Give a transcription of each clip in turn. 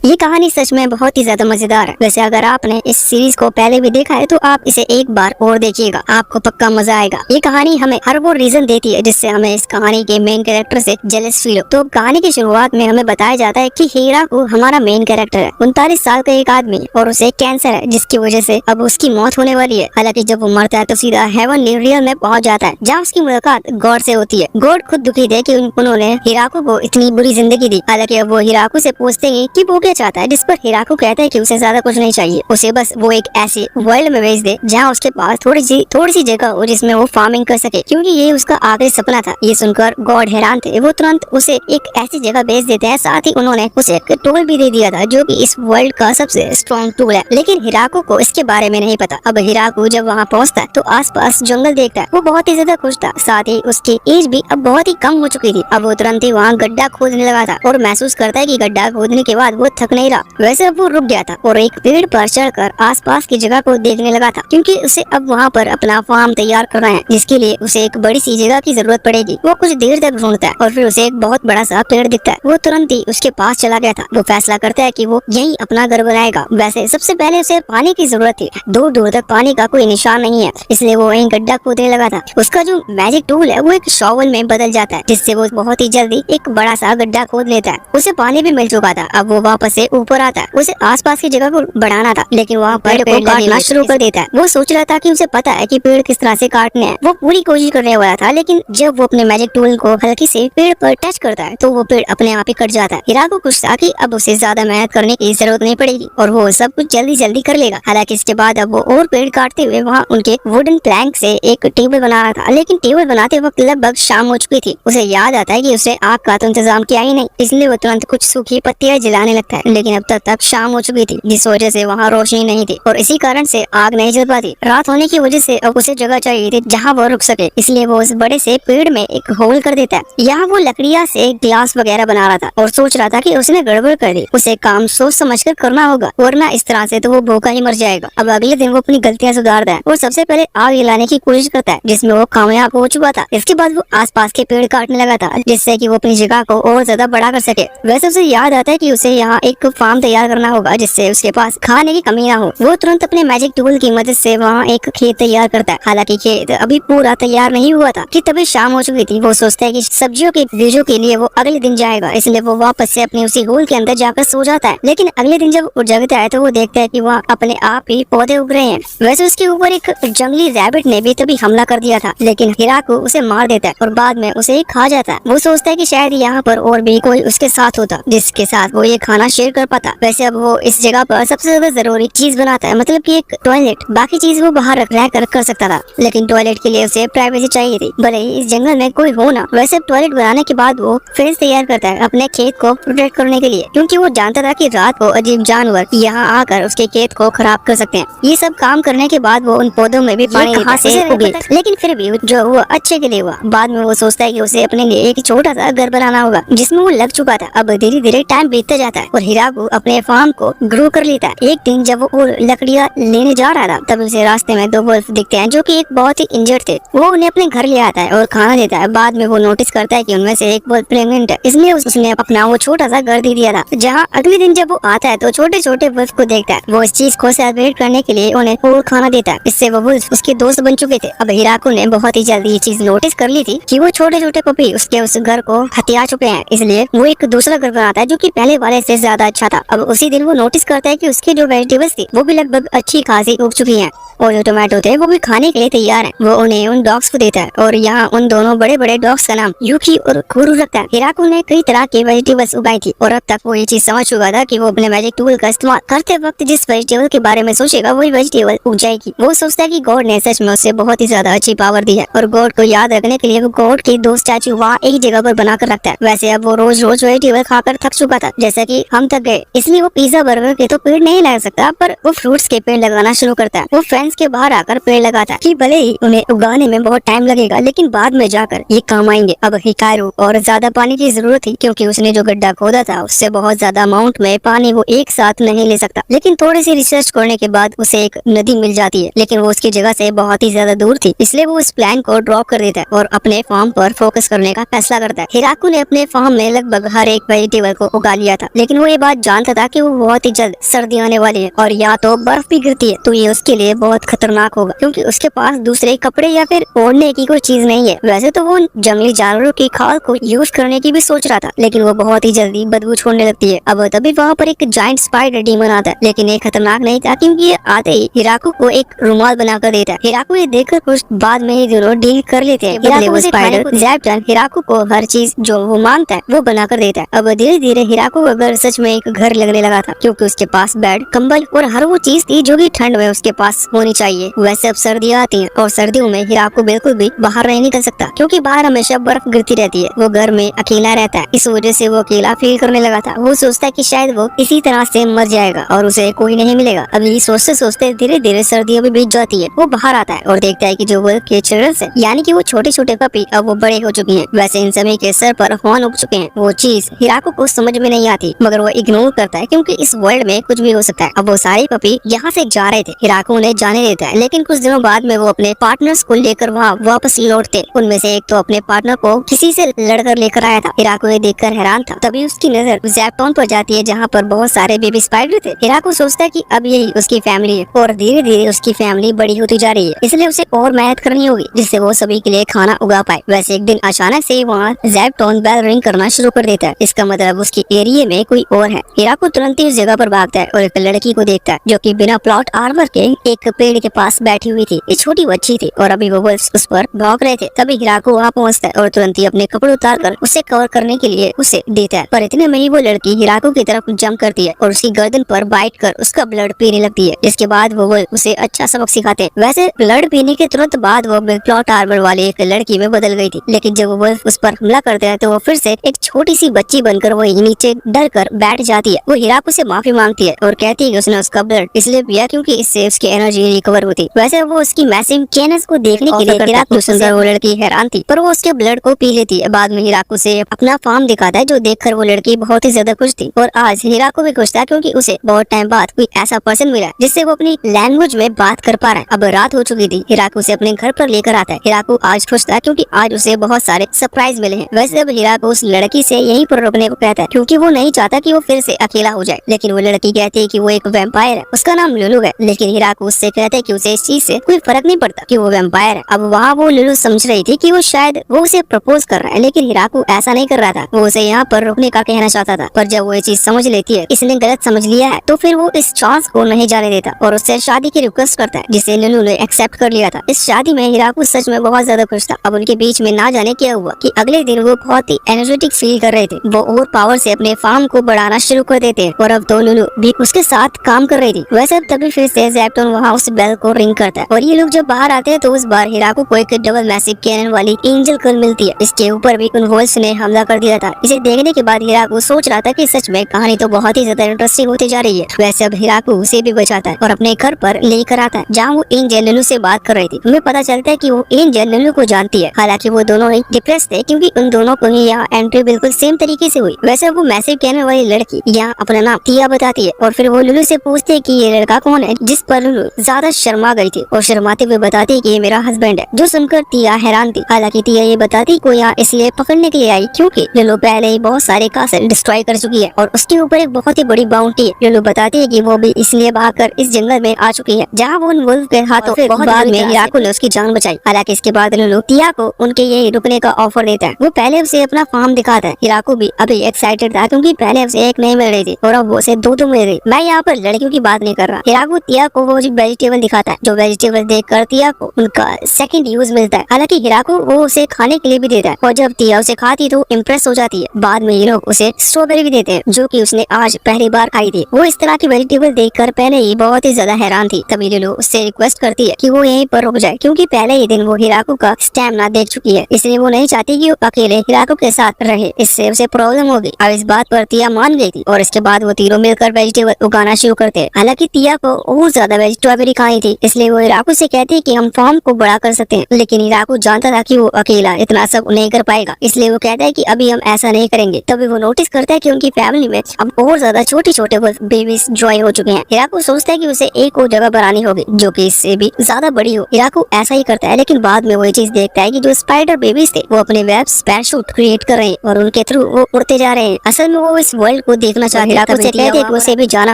ये कहानी सच में बहुत ही ज्यादा मजेदार है। वैसे अगर आपने इस सीरीज को पहले भी देखा है तो आप इसे एक बार और देखिएगा, आपको पक्का मजा आएगा। ये कहानी हमें हर वो रीजन देती है जिससे हमें इस कहानी के मेन कैरेक्टर से जेलस फील हो। तो कहानी की शुरुआत में हमें बताया जाता है कि हीराकू हमारा मेन कैरेक्टर है, 39 साल का एक आदमी और उसे कैंसर है जिसकी वजह से अब उसकी मौत होने वाली है। हालांकि जब वो मरता है तो सीधा हेवनली रियल में पहुंच जाता है जहाँ उसकी मुलाकात गॉड से होती है। गॉड खुद दुखी थे कि उन्होंने हीराकू को इतनी बुरी जिंदगी दी। हालांकि अब वो हीराकू से पूछते हैं कि वो क्या चाहता है, जिस पर हीराकू कहता है कि उसे ज्यादा कुछ नहीं चाहिए, उसे बस वो एक ऐसी वर्ल्ड में भेज दे जहाँ उसके पास थोड़ी सी जगह हो जिसमें वो फार्मिंग कर सके, क्योंकि ये उसका आखिरी सपना था। ये सुनकर गॉड हैरान थे। वो तुरंत उसे एक ऐसी जगह भेज देते हैं, साथ ही उन्होंने उसे एक टूल भी दे दिया था जो कि इस वर्ल्ड का सबसे स्ट्रॉन्ग टूल है। लेकिन हीराकू को इसके बारे में नहीं पता। अब हीराकू जब वहाँ पहुँचता है तो आसपास जंगल देखता है। वो बहुत ही ज्यादा खुश था, साथ ही उसकी एज भी अब बहुत ही कम हो चुकी थी। अब वो तुरंत ही वहाँ गड्ढा खोदने लगा था और महसूस करता है कि गड्ढा खोदने के बाद वो थक नहीं रहा। वैसे अब वो रुक गया था और एक पेड़ पर चढ़कर आसपास की जगह को देखने लगा था, क्योंकि उसे अब वहाँ पर अपना फार्म तैयार करना है, जिसके लिए उसे एक बड़ी सी जगह की जरूरत पड़ेगी। वो कुछ देर तक ढूंढता है और फिर उसे एक बहुत बड़ा सा पेड़ दिखता है। वो तुरंत ही उसके पास चला गया था। वो फैसला करता है कि वो यही अपना घर बनाएगा। वैसे सबसे पहले उसे पानी की जरूरत थी। दूर दूर तक पानी का कोई निशान नहीं है, इसलिए वो वहीं गड्ढा खोदने लगा था। उसका जो मैजिक टूल है वो एक शॉवल में बदल जाता है, जिससे वो बहुत ही जल्दी एक बड़ा सा गड्ढा खोद लेता है। उसे पानी भी मिल चुका था। अब वो वापस से ऊपर आता है। उसे आसपास की जगह को बढ़ाना था, लेकिन वहाँ पर पेड़ काटना शुरू कर देता है। वो सोच रहा था कि उसे पता है कि पेड़ किस तरह से काटने हैं। वो पूरी कोशिश करने वाला था, लेकिन जब वो अपने मैजिक टूल को हल्की से पेड़ पर टच करता है तो वो पेड़ अपने आप ही कट जाता है। हीराकू खुश था कि अब उसे ज्यादा मेहनत करने की जरूरत नहीं पड़ेगी और वो सब कुछ जल्दी जल्दी कर लेगा। हालांकि इसके बाद अब वो और पेड़ काटते हुए वहाँ उनके वुडन प्लैंक से एक टेबल बना रहा था, लेकिन टेबल बनाते वक्त लगभग शाम हो चुकी थी। उसे याद आता है कि उसे आग का तो इंतजाम किया ही नहीं, इसलिए वो तुरंत कुछ सूखी पत्तियां जलाने लगता है। लेकिन अब तक शाम हो चुकी थी, जिस वजह से वहाँ रोशनी नहीं थी और इसी कारण से आग नहीं जल पाती। रात होने की वजह से अब उसे जगह चाहिए थी जहाँ वो रुक सके, इसलिए वो उस बड़े से पेड़ में एक होल कर देता है। यहाँ वो लकड़ियाँ से ग्लास वगैरह बना रहा था और सोच रहा था कि उसने गड़बड़ कर दी। उसे काम सोच समझकर करना होगा, वरना इस तरह से तो वो भूखा ही मर जाएगा। अब अगले दिन वो अपनी गलतियाँ सुधारता है और सबसे पहले आग जलाने की कोशिश करता है, जिसमें वो कामयाब हो चुका था। इसके बाद वो आसपास के पेड़ काटने लगा था, जिससे कि वो अपनी जगह को और ज्यादा बड़ा कर सके। वैसे उसे याद आता है कि उसे यहाँ एक फार्म तैयार करना होगा जिससे उसके पास खाने की कमी ना हो। वो तुरंत अपने मैजिक टूल की मदद से वहाँ एक खेत तैयार करता है। हालांकि खेत अभी पूरा तैयार नहीं हुआ था कि तभी शाम हो चुकी थी। वो सोचता है कि सब्जियों के बीजों के लिए वो अगले दिन जाएगा, इसलिए वो वापस से अपने उसी होल के अंदर जाकर सो जाता है। लेकिन अगले दिन जब वो जगता है तो वो देखता है कि वहाँ अपने आप ही पौधे उग रहे हैं। वैसे उसके ऊपर एक जंगली रैबिट ने भी तभी हमला कर दिया था, लेकिन हीराकू उसे मार देता है और बाद में उसे खा जाता है। वो सोचता है कि शायद यहाँ पर और भी कोई उसके साथ होता जिसके साथ वो ये खाना शेयर कर पाता। वैसे अब वो इस जगह पर सबसे ज्यादा जरूरी चीज बनाता है, मतलब कि एक टॉयलेट। बाकी चीज वो बाहर रह कर सकता था, लेकिन टॉयलेट के लिए उसे प्राइवेसी चाहिए थी, भले ही इस जंगल में कोई हो ना। वैसे टॉयलेट बनाने के बाद वो फेंस तैयार करता है अपने खेत को प्रोटेक्ट करने के लिए, क्योंकि वो जानता था कि रात को अजीब जानवर यहाँ आकर उसके खेत को खराब कर सकते हैं। ये सब काम करने के बाद वो उन पौधों में भी पानी कहाँ से उगे, लेकिन फिर भी जो हुआ अच्छे के लिए हुआ। बाद में वो सोचता है कि उसे अपने लिए एक छोटा सा घर बनाना होगा, जिसमें वो लग चुका था। अब धीरे धीरे टाइम बीतता जाता है और हीराकू अपने फार्म को ग्रो कर लेता है। एक दिन जब वो लकड़ियाँ लेने जा रहा था तब उसे रास्ते में 2 वुल्फ दिखते हैं जो कि एक बहुत ही इंजर्ड थे। वो उन्हें अपने घर ले आता है और खाना देता है। बाद में वो नोटिस करता है कि उनमें से एक वुल्फ प्रेग्नेंट है, इसलिए उसने अपना वो छोटा सा घर दे दिया था। जहाँ अगले दिन जब वो आता है तो छोटे छोटे वुल्फ को देखता है। वो इस चीज को सेलिब्रेट करने के लिए उन्हें और खाना देता है। इससे वो वुल्फ उसके दोस्त बन चुके थे। अब हीराकू ने बहुत ही जल्दी ये चीज नोटिस कर ली थी कि वो छोटे छोटे पपी उसके उस घर को हथिया चुके हैं, इसलिए वो एक दूसरा घर बनाता है जो कि पहले वाले से ज्यादा अच्छा था। अब उसी दिन वो नोटिस करता है कि उसकी जो वेजिटेबल्स थी वो भी लगभग अच्छी खासी उग चुकी हैं और जो टोमेटो थे वो भी खाने के लिए तैयार हैं। वो उन्हें उन डॉग्स को देता है और यहाँ उन दोनों बड़े बड़े डॉग्स का नाम यूकी और कुरू रखता है। हीराकू ने कई तरह के वेजिटेबल्स उगाई थी और अब तक वो ये चीज समझ चुका था कि वो अपने मैजिक टूल का इस्तेमाल करते वक्त जिस वेजिटेबल के बारे में सोचेगा वही वेजिटेबल उग जाएगी। वो सोचता है कि गॉड ने सच में उसे बहुत ही ज्यादा अच्छी पावर दी है और गॉड को याद रखने के लिए वो गॉड की 2 स्टैचू वहाँ एक जगह पर बनाकर रखता है। वैसे अब वो रोज रोज वेजिटेबल खाकर थक चुका था, जैसा कि हम थक गए, इसलिए वो पिज्जा बर्गर के तो पेड़ नहीं लगा सकता, पर वो फ्रूट्स के पेड़ लगाना शुरू करता है। वो फेंस के बाहर आकर पेड़ लगाता है कि भले ही उन्हें उगाने में बहुत टाइम लगेगा, लेकिन बाद में जाकर ये काम आएंगे। अब हिकारू और ज्यादा पानी की जरूरत थी, क्योंकि उसने जो गड्ढा खोदा था उससे बहुत ज्यादा अमाउंट में पानी वो एक साथ नहीं ले सकता। लेकिन थोड़ी सी रिसर्च करने के बाद उसे एक नदी मिल जाती है, लेकिन वो उसकी जगह से बहुत ही ज्यादा दूर थी, इसलिए वो उस प्लान को ड्रॉप कर देता है और अपने फार्म पर फोकस करने का फैसला करता है। हीराकू ने अपने फार्म में लगभग हर एक वेजिटेबल को उगा लिया था, लेकिन वो ये बात जानता था कि वो बहुत ही जल्द सर्दी आने वाली है और यहाँ तो बर्फ भी गिरती है, तो ये उसके लिए बहुत खतरनाक होगा क्योंकि उसके पास दूसरे कपड़े या फिर ओढ़ने की कोई चीज नहीं है। वैसे तो वो जंगली जानवरों की खाल को यूज करने की भी सोच रहा था, लेकिन वो बहुत ही जल्दी बदबू छोड़ने लगती है। अब तभी वहाँ पर एक जाइंट स्पाइडर डीमन आता है, लेकिन ये खतरनाक नहीं था क्योंकि ये आते ही हिराको को एक रुमाल बनाकर देता है। हिराको ये देखकर कुछ बाद में ही दोनों डील कर लेते हैं। स्पाइडर ज़ैप्टन हिराको को हर चीज जो वो मांगता है वो बनाकर देता है। अब धीरे धीरे हिराको का घर सच में एक घर लगने लगा था क्योंकि उसके पास बेड, कंबल और हर वो चीज थी जो कि ठंड में उसके पास होनी चाहिए। वैसे अब सर्दियाँ आती हैं और सर्दियों में हिराको बिल्कुल भी बाहर नहीं निकल सकता क्योंकि बाहर हमेशा बर्फ गिरती रहती है। वो घर में अकेला रहता है, इस वजह से वो अकेला फील करने लगा था। वो सोचता है कि शायद वो इसी तरह से मर जाएगा और उसे कोई नहीं मिलेगा। अब ये सोचते सोचते धीरे धीरे सर्दियाँ भी बीत जाती है। वो बाहर आता है और देखता है कि जो वो के चिल्ड्रन है, यानी कि वो छोटे छोटे पपी अब वो बड़े हो चुकी हैं। वैसे इन सभी के सर पर हॉर्न उग चुके हैं। वो चीज हिराको को समझ में नहीं आती मगर वो इग्नोर करता है क्योंकि इस वर्ल्ड में कुछ भी हो सकता है। अब वो सारे पपी यहाँ से जा रहे थे, हिराको उन्हें जाने देता है, लेकिन कुछ दिनों बाद में वो अपने पार्टनर्स को लेकर वहाँ वापस लौटते। उनमें से एक तो अपने पार्टनर को किसी से लड़कर लेकर आया था। हिराको ये देखकर हैरान था। तभी उसकी नजर ज़ैप्टन पर जाती है जहाँ पर बहुत सारे बेबी स्पाइडर थे। हिराको सोचता है कि अब यही उसकी फैमिली है और धीरे धीरे उसकी फैमिली बड़ी होती जा रही है, इसलिए उसे और मेहनत करनी होगी जिससे वो सभी के लिए खाना उगा पाए। वैसे एक दिन अचानक से वहाँ ज़ैप्टन बेल रिंग करना शुरू कर देता है। इसका मतलब उसकी एरिया में कोई और है। हिराको तुरंत ही उस जगह पर भागता है और एक लड़की को देखता है जो कि बिना प्लॉट आर्मर के एक पेड़ के पास बैठी हुई थी। ये छोटी बच्ची थी और अभी वो उस पर भाग रहे थे। तभी हिराको वहाँ पहुँचता है और तुरंत ही अपने कपड़े उतारकर उसे कवर करने के लिए उसे देता है। पर इतने में ही वो लड़की हिराको की तरफ जंप करती है और उसकी गर्दन पर बाइट कर उसका ब्लड पीने लगती है। इसके बाद वो उसे अच्छा सबक सिखाते हैं। वैसे ब्लड पीने के तुरंत बाद वो प्लॉट आर्मर वाली एक लड़की में बदल गई थी, लेकिन जब वो उस पर हमला करते हैं तो वो फिर से एक छोटी सी बच्ची बनकर वो नीचे डर कर बैठ जाती है। वो हिराको से माफी मांगती है और कहती है कि उसने उसका ब्लड इसलिए पिया क्योंकि इससे उसकी एनर्जी रिकवर होती। वैसे वो उसकी मैसिव कैनस को देखने के लिए हिराको सुंदर वो लड़की हैरान थी, पर वो उसके ब्लड को पी लेती है। बाद में हिराको से अपना फार्म दिखाता है जो देखकर वो लड़की बहुत ही ज्यादा खुश थी। और आज हिराको भी खुश था क्योंकि उसे बहुत टाइम बाद कोई ऐसा पर्सन मिला जिससे वो अपनी लैंग्वेज में बात कर पा रहा है। अब रात हो चुकी थी। हिराको उसे अपने घर पर लेकर आता है। हिराको आज खुश था क्योंकि आज उसे बहुत सारे सरप्राइज मिले हैं। वैसे अब हिराको उस लड़की से यहीं पर रुकने को कहता है क्योंकि वो नहीं चाहता कि वो फिर से अकेला हो जाए, लेकिन वो लड़की कहती है कि वो एक वैम्पायर है, उसका नाम लुलू है। लेकिन हिराको उससे कहता है कि उसे इस चीज से कोई फर्क नहीं पड़ता कि वो वैम्पायर है। अब वहाँ वो लुलू समझ रही थी कि वो शायद वो उसे प्रपोज कर रहा है, लेकिन हिराको ऐसा नहीं कर रहा था। वो उसे यहाँ पर रुकने का कहना चाहता था, पर जब वो ये चीज समझ लेती है इसने गलत समझ लिया है, तो फिर वो इस चांस को नहीं जाने देता और उससे शादी की रिक्वेस्ट करता है जिसे लुलू ने एक्सेप्ट कर लिया था। इस शादी में हिराको सच में बहुत ज्यादा खुश था। अब उनके बीच में ना जाने क्या हुआ कि अगले दिन वो बहुत ही एनर्जेटिक फील कर रहे थे। वो और पावर से अपने फार्म को बढ़ाना शुरू कर देते हैं और अब तो लुलू भी उसके साथ काम कर रही थी। वैसे अब तभी फिर से ज़ैप्टन वहाँ उस बेल को रिंग करता है और ये लोग जब बाहर आते हैं तो उस बार हिराको को एक डबल मैसिव कैनन वाली एंजल गर्ल मिलती है। इसके ऊपर भी उन वॉल्स ने हमला कर दिया था। इसे देखने के बाद हिराको सोच रहा था कि सच में कहानी तो बहुत ही ज्यादा इंटरेस्टिंग होती जा रही है। वैसे अब हिराको उसे भी बचाता है और अपने घर पर लेकर आता है जहाँ वो एंजल लुलू से बात कर रही थी। हमें पता चलता है कि वो एंजल लुलू को जानती है, हालांकि वो दोनों ही डिप्रेस थे क्योंकि उन दोनों को ही यहाँ एंट्री बिल्कुल सेम तरीके से हुई। वैसे वो मैसिव कैनन वाली लड़की यहाँ अपना नाम तिया बताती है और फिर वो लुलू से पूछती है कि ये लड़का कौन है, जिस पर लुलू ज्यादा शर्मा गई थी और शर्माते हुए बताती है कि ये मेरा हस्बैंड है। जो सुनकर तिया हैरान थी। हालांकि तिया ये बताती को यहाँ इसलिए पकड़ने के लिए आई क्योंकि लुलू पहले ही बहुत सारे कासल डिस्ट्रॉय कर चुकी है और उसके ऊपर एक बहुत ही बड़ी बाउंटी है। लुलू बताती है कि वो भी इसलिए भागकर इस जंगल में आ चुकी है जहाँ वो उन वुल्फ के हाथों बहुत बाद में हिराको ने उसकी जान बचाई। हालांकि इसके बाद लुलू तिया को उनके यही रुकने का ऑफर देता है। वो पहले उसे अपना फार्म दिखाता है। हिराको भी अभी एक्साइटेड था क्योंकि पहले उसे एक नहीं मिल रही थी और अब वो उसे दो मिल रही। मैं यहाँ पर लड़कियों की बात नहीं कर रहा। हिराको तिया को वो वेजिटेबल दिखाता है, जो वेजिटेबल देखकर तिया को उनका सेकंड यूज मिलता है। हालांकि हिराको वो उसे खाने के लिए भी देता है और जब तिया उसे खाती तो इम्प्रेस हो जाती है। बाद में ये लोग उसे स्ट्रॉबेरी भी देते हैं जो कि उसने आज पहली बार खाई थी। वो इस तरह की वेजिटेबल देखकर पहले ही बहुत ही ज्यादा हैरान थी। तभी लुलू उससे रिक्वेस्ट करती है कि वो यहीं पर रुक जाए क्योंकि पहले ही दिन वो हिराको का स्टैमिना देख चुकी है, इसलिए वो नहीं चाहती कि वो अकेले हिराको के साथ रहे, इससे उसे प्रॉब्लम होगी। अब इस बात पर तिया मान गई थी और इसके बाद वो तीनों मिलकर वेजिटेबल उगाना शुरू करते हैं। हालांकि तिया को और ज्यादा स्ट्रॉबेरी खाई थी, इसलिए वो हिराको से कहती है कि हम फार्म को बड़ा कर सकते हैं, लेकिन हिराको जानता था कि वो अकेला इतना सब नहीं कर पाएगा, इसलिए वो कहता है कि अभी हम ऐसा नहीं करेंगे। तभी वो नोटिस करता है कि उनकी फैमिली में अब और ज्यादा छोटे छोटे बेबीज जॉय हो चुके हैं। हिराको सोचता है कि उसे एक और जगह बनानी होगी जो कि इससे भी ज्यादा बड़ी हो। हिराको ऐसा ही करता है, लेकिन बाद में वो ये चीज देखता है कि जो स्पाइडर बेबीज थे वो अपने वेब पैराशूट क्रिएट कर रहे हैं और उनके थ्रू वो उड़ते जा रहे हैं। असल में वो इस वर्ल्ड को देखना चाहती है। हिराको से कहती है कि उसे भी जाना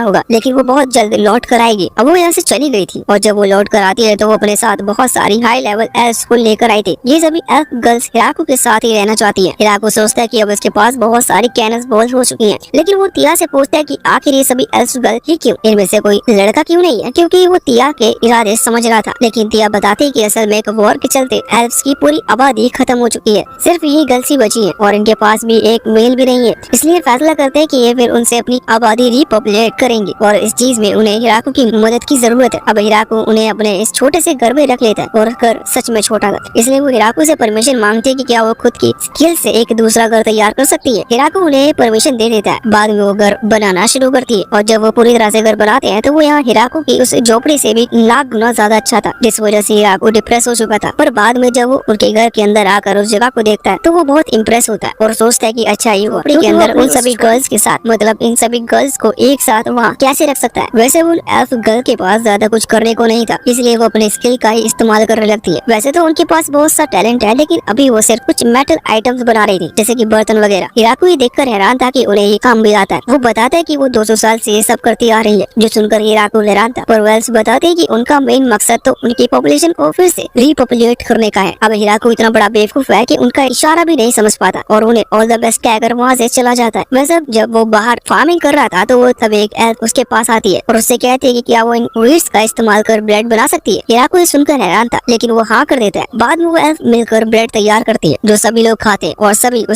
होगा, लेकिन वो बहुत जल्द लौट कर आएगी। अब वो यहाँ से चली गई थी और जब वो लौट कर आती है तो वो अपने साथ बहुत सारी हाई लेवल एल्फ्स को लेकर आई थी। ये सभी एल्फ गर्ल्स हिराको के साथ ही रहना चाहती है। हिराको सोचता है कि अब उसके पास बहुत सारी कैनस बॉल्स हो चुकी हैं, लेकिन वो तिया से पूछता है कि आखिर ये सभी एल्फ गर्ल ही क्यों, इनमें से कोई लड़का क्यों नहीं है, क्योंकि वो तिया के इरादे समझ रहा था। लेकिन तिया बताती है कि असल में एक वॉर के चलते एल्फ्स की पूरी आबादी खत्म हो चुकी है, सिर्फ यही गर्ल्स ही बची है और इनके पास भी एक मेल भी नहीं है। इसलिए फैसला करते हैं कि ये फिर उनसे अपनी आबादी रिपॉपुलेट करेंगे और इस चीज में उन्हें हिराको की मदद की जरूरत है। अब हिराको उन्हें अपने इस छोटे से घर में रख लेता है और घर सच में छोटा घर, इसलिए वो हिराको से परमिशन मांगते है कि क्या वो खुद की स्किल से एक दूसरा घर तैयार कर सकती है। हिराको उन्हें परमिशन दे देता है। बाद में वो घर बनाना शुरू करती है और जब वो पूरी तरह से घर बनाते हैं तो वो यहाँ हिराको की उस झोपड़ी से भी लाख गुना ज्यादा अच्छा था, जिस वजह से हिराको डिप्रेस हो चुका था। पर बाद में जब वो उनके घर के अंदर आकर उस जगह को देखता है तो वो बहुत इम्प्रेस होता है और सोचता है कि अच्छा ये झोपड़ी के अंदर उन सभी गर्ल्स के साथ, मतलब इन सभी गर्ल्स को एक साथ वहाँ कैसे रख सकता है। वैसे वो एल्फ गर्ल के पास ज्यादा कुछ करने को नहीं था, इसलिए वो अपने स्किल का ही इस्तेमाल करने लगती है। वैसे तो उनके पास बहुत सा टैलेंट है, लेकिन अभी वो सिर्फ कुछ मेटल आइटम्स बना रही थी, जैसे कि बर्तन वगैरह। हिराको ये देखकर हैरान था कि उन्हें ये काम भी आता है। वो बताता है कि वो 200 साल से ये सब करती आ रही है, जो सुनकर हिराको हैरान था। पर वेल्स बताते हैं कि उनका मेन मकसद तो उनकी पॉपुलेशन को फिर से रिपॉपुलेट करने का है। अब हिराको इतना बड़ा बेवकूफ है कि उनका इशारा भी नहीं समझ पाता और उन्हें ऑल द बेस्ट कहकर वहाँ से चला जाता है। वैसे जब वो बाहर फार्मिंग कर रहा था तो वो तब एक एल्फ उसके पास आती है और उससे कहती है कि क्या वो इन वीड्स का इस्तेमाल कर ब्रेड बना सकती है। हिराको ये सुनकर हैरान था, लेकिन वो हाँ कर देता है। बाद में वो एल्फ मिलकर ब्रेड तैयार करती है जो सभी लोग खाते हैं और सभी